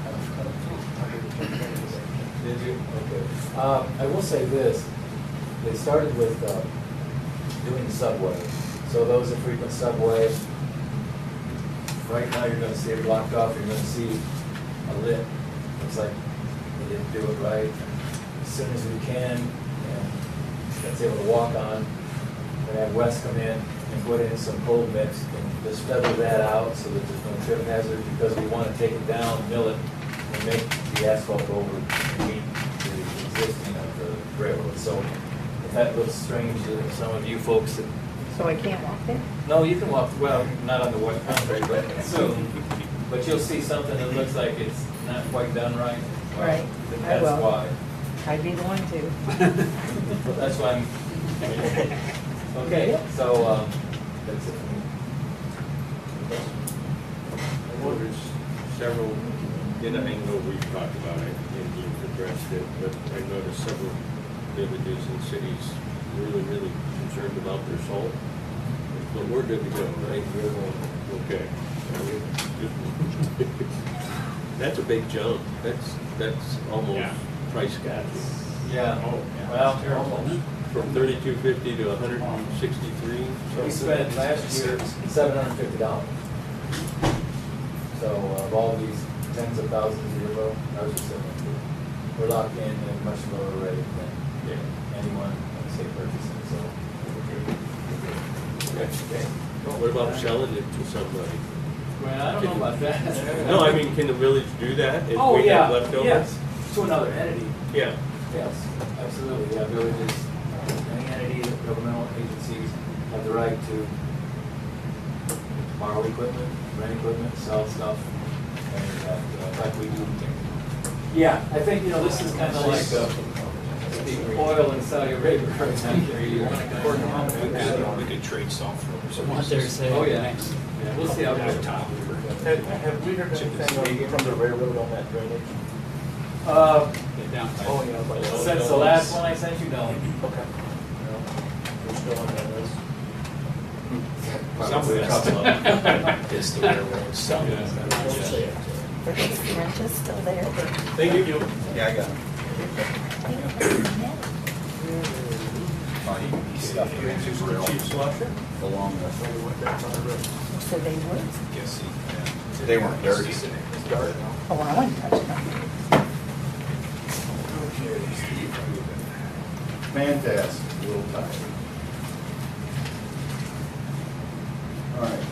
Did you? Okay. I will say this. They started with doing the subway. So those that frequent subway, right now you're going to see it blocked off. You're going to see a lit. Looks like they didn't do it right. As soon as we can, and that's able to walk on, and have Wes come in and put in some cold mix and just feather that out so that there's no trip hazard, because we want to take it down, mill it, and make the asphalt over and meet the existing of the railroad. So if that looks strange to some of you folks that, So I can't walk there? no, you can walk, well, not on the wet concrete, but soon. But you'll see something that looks like it's not quite done right. Well, Right, I That's will. why. I'd be the one to. That's why I'm, okay, so, that's it for me. I know there's several, and I know we've talked about it and you've addressed it, but I noticed several villages and cities really, really concerned about their salt. But we're good to go, right? We're okay. That's a big jump. That's almost Yeah. price gouging. Yeah, Oh, yeah. well, almost. From $32.50 to $163. We spent last year $750. So of all these tens of thousands of euro, ours is 750. We're locked in at a much lower rate than anyone in the state purchasing, so. Okay. What about selling it to somebody? Well, I don't know about that. No, I mean, can the village do that if Oh, we yeah, have leftovers? yes, to another entity, Yeah, yes, absolutely, yeah, villages, any entity, governmental agencies have the right to borrow equipment, rent equipment, sell stuff, and like we do. Yeah, I think, this is kind of like the oil in Saudi Arabia, for example. You want to work on it. We could trade software. What they're saying. Oh, yeah. Next. Yeah, we'll see how it goes. Have we heard anything from the railroad on that drainage? Get down by- Oh, yeah, but Since the last one I sent you, no. Okay. We're still on that list. Some of it is the railroad. Some Yeah. Don't say it. The wrench is still there. thank you. Yeah, I got it. Chief Slosher? Along with, So they would. they weren't dirty. It's dark now. Oh, I wouldn't touch them. Fantastic, a little tired. All right,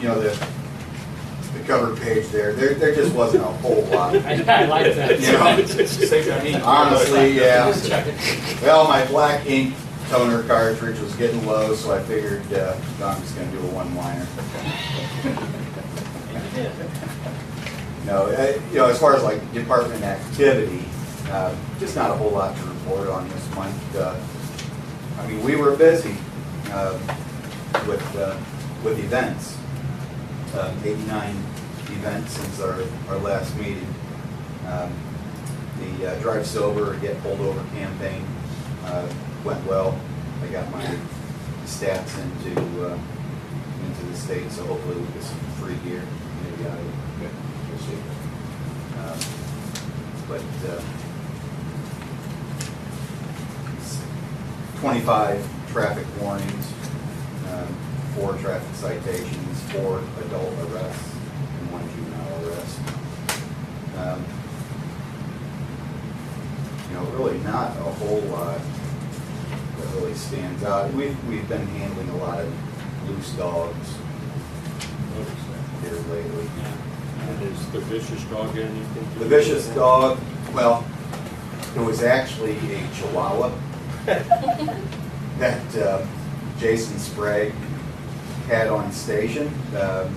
now, the cover page there just wasn't a whole lot. I like that. You know, Save our meeting. honestly, yeah. Just check it. Well, my black ink toner cartridge was getting low, so I figured I'm just gonna do a one-liner. No, as far as like department activity, just not a whole lot to report on this month. I mean, we were busy with events. 89 events since our last meeting. The Drive Sober, Get Pulled Over campaign went well. I got my stats into the state, so hopefully we'll get some free gear. Maybe we'll see. But 25 traffic warnings, 4 traffic citations, 4 adult arrests, and 1 juvenile arrest. Really not a whole lot that really stands out. We've been handling a lot of loose dogs here lately. And is the vicious dog anything to do The with vicious that? dog, well, it was actually a Chihuahua that Jason Sprague had on station. A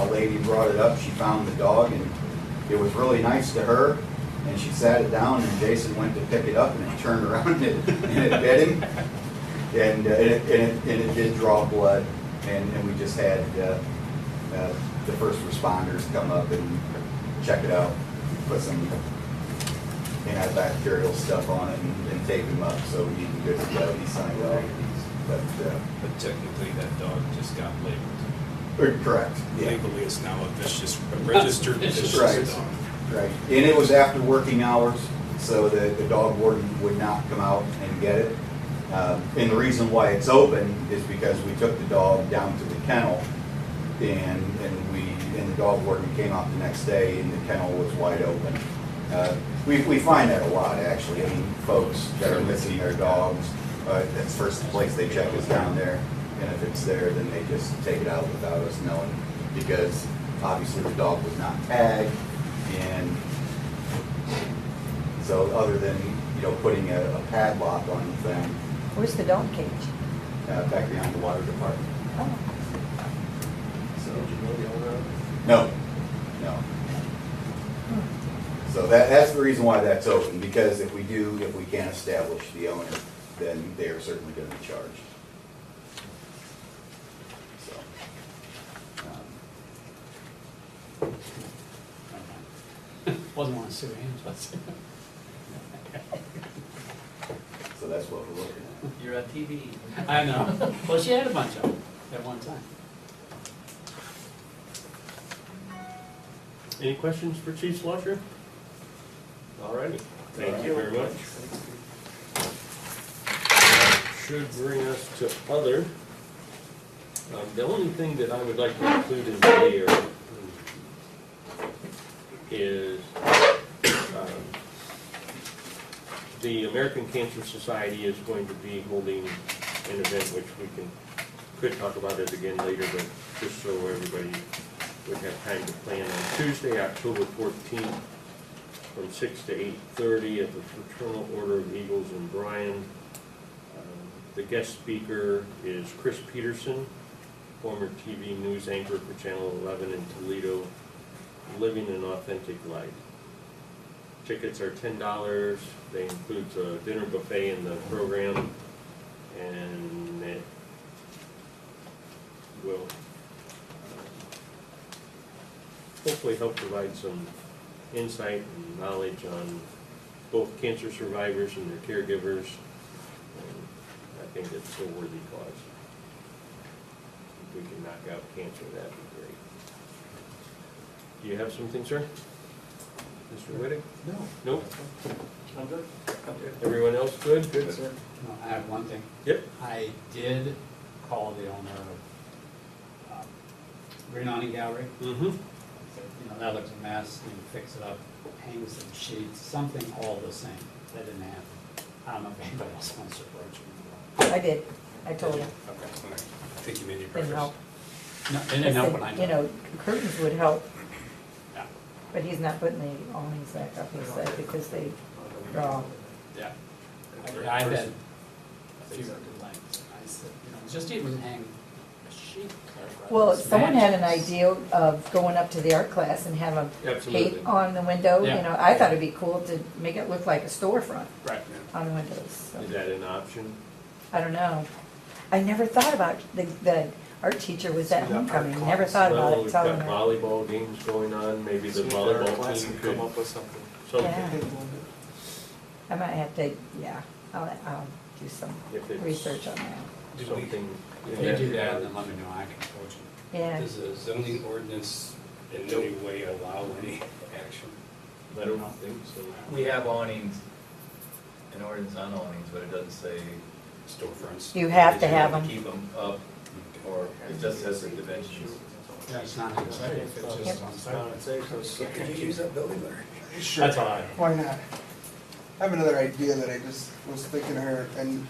lady brought it up, she found the dog, and it was really nice to her, and she sat it down, and Jason went to pick it up, and it turned around and it bit him, and it did draw blood, and we just had the first responders come up and check it out, put some antibacterial stuff on it and tape him up, so he'd be good to go. He signed off. But technically, that dog just got labeled. correct. Yeah. Legally, it's now a registered vicious Right. dog. Right. And it was after working hours, so the dog warden would not come out and get it. And the reason why it's open is because we took the dog down to the kennel, and the dog warden came out the next day, and the kennel was wide open. We find that a lot, actually. I mean, folks that are missing their dogs, that's the first place they check is down there, and if it's there, then they just take it out without us knowing, because obviously the dog was not tagged, and so other than, putting a padlock on the thing, Where's the dog cage? back behind the water department. Oh, So, Did you know the owner of it? no. So that's the reason why that's open, because if we can't establish the owner, then they are certainly going to be charged. So, Wasn't want to sue him, but. so that's what we're looking at. You're on TV. I know. Well, she had a bunch of them at one time. Any questions for Chief Slosher? All righty, thank you very much. Should bring us to other. The only thing that I would like to include in here is the American Cancer Society is going to be holding an event which we can could talk about it again later, but just so everybody would have time to plan. On Tuesday, October 14th, from 6 to 8:30 at the Fraternal Order of Eagles in Bryan. The guest speaker is Chris Peterson, former TV news anchor for Channel 11 in Toledo, living an authentic life. Tickets are $10. They include a dinner buffet in the program, and it will hopefully help provide some insight and knowledge on both cancer survivors and their caregivers. And I think it's a worthy cause. If we can knock out cancer, that'd be great. Do you have something, sir? Mr. Whittick? No. Nope. I'm good. Everyone else good? Good, sir. No, I have one thing. Yep. I did call the owner of Green Awning Gallery. Mm-hmm. Said, you know, that looks a mess, you can fix it up, hang some sheets, something all the same. That didn't happen. I don't know if anybody else wants to approach me. I did, I told him, Okay, all right. I think you made your didn't progress. help. No, it didn't help when I. You know, curtains would help, Yeah, but he's not putting the awnings back up, he said, because they draw. yeah. I had a few complaints. I said, you know, just even hang a sheet. Well, someone had an idea of going up to the art class and have them Absolutely. paint on the window, you Yeah. know, I thought it'd be cool to make it look like a storefront Right. on the windows, so, Is that an option? I don't know. I never thought about, the art teacher was at homecoming, never thought about Well, it, we've tell got them that. volleyball games going on, maybe the volleyball team could, Come up with something. Yeah. something. I might have to, yeah, I'll do some If it's research on that, Did we- Something. If they do that, then let me know, I can approach them. yeah. Does the zoning ordinance in any way allow any action? I don't think so. We have awnings, an ordinance on awnings, but it doesn't say Storefronts? You have to that you have to them. keep them up, or it just says the dimensions. Yeah, it's not inside, if it's just on site. Could you use that building there? Sure. That's all I. Why not? I have another idea that I just was thinking of her, and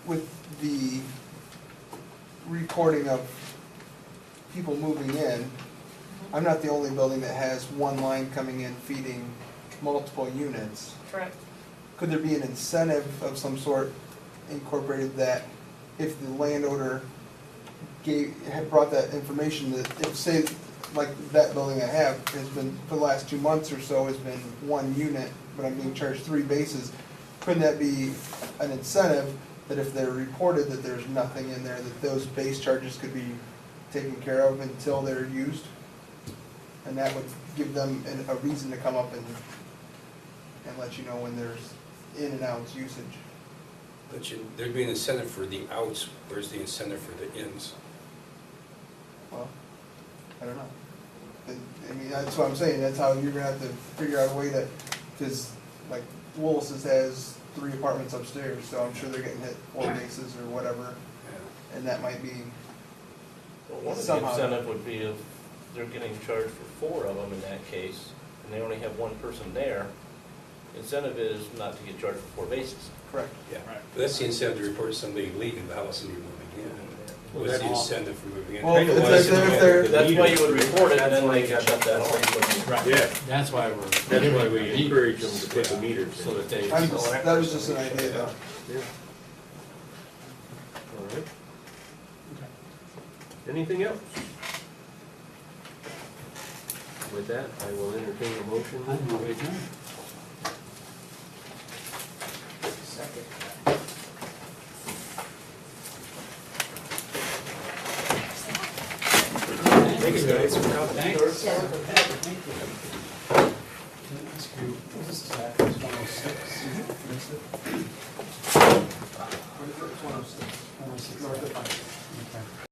with the reporting of people moving in, I'm not the only building that has one line coming in feeding multiple units. Correct. Could there be an incentive of some sort incorporated that if the landowner had brought that information, that if, say, like that building I have has been, for the last 2 months or so, has been one unit, but I'm being charged 3 bases, couldn't that be an incentive that if they're reported that there's nothing in there, that those base charges could be taken care of until they're used? And that would give them a reason to come up and let you know when there's in and out usage. But there'd be an incentive for the outs, where's the incentive for the ins? Well, I don't know. I mean, that's what I'm saying, that's how you're gonna have to figure out a way to, because like Willis's has 3 apartments upstairs, so I'm sure they're getting hit 4 bases or whatever, Yeah. and that might be, Well, one of the Somehow. incentive would be if they're getting charged for 4 of them in that case, and they only have 1 person there, incentive is not to get charged for 4 bases. correct. Yeah, but that's the incentive to report somebody leaving the house and you're moving in. What's the incentive for moving in? Well, Kind of it's was like in if the- they're- the That's why meter. you would report it, and then they can shut that off. Right. Yeah. That's why That's why we encourage them to put the meters So in. that they. That was just an idea though. Yeah. All right. Anything else? With that, I will entertain a motion. I know, we can. Thanks, guys. Thanks. Yeah. Thank you. This is tax 106. North of 5. Okay.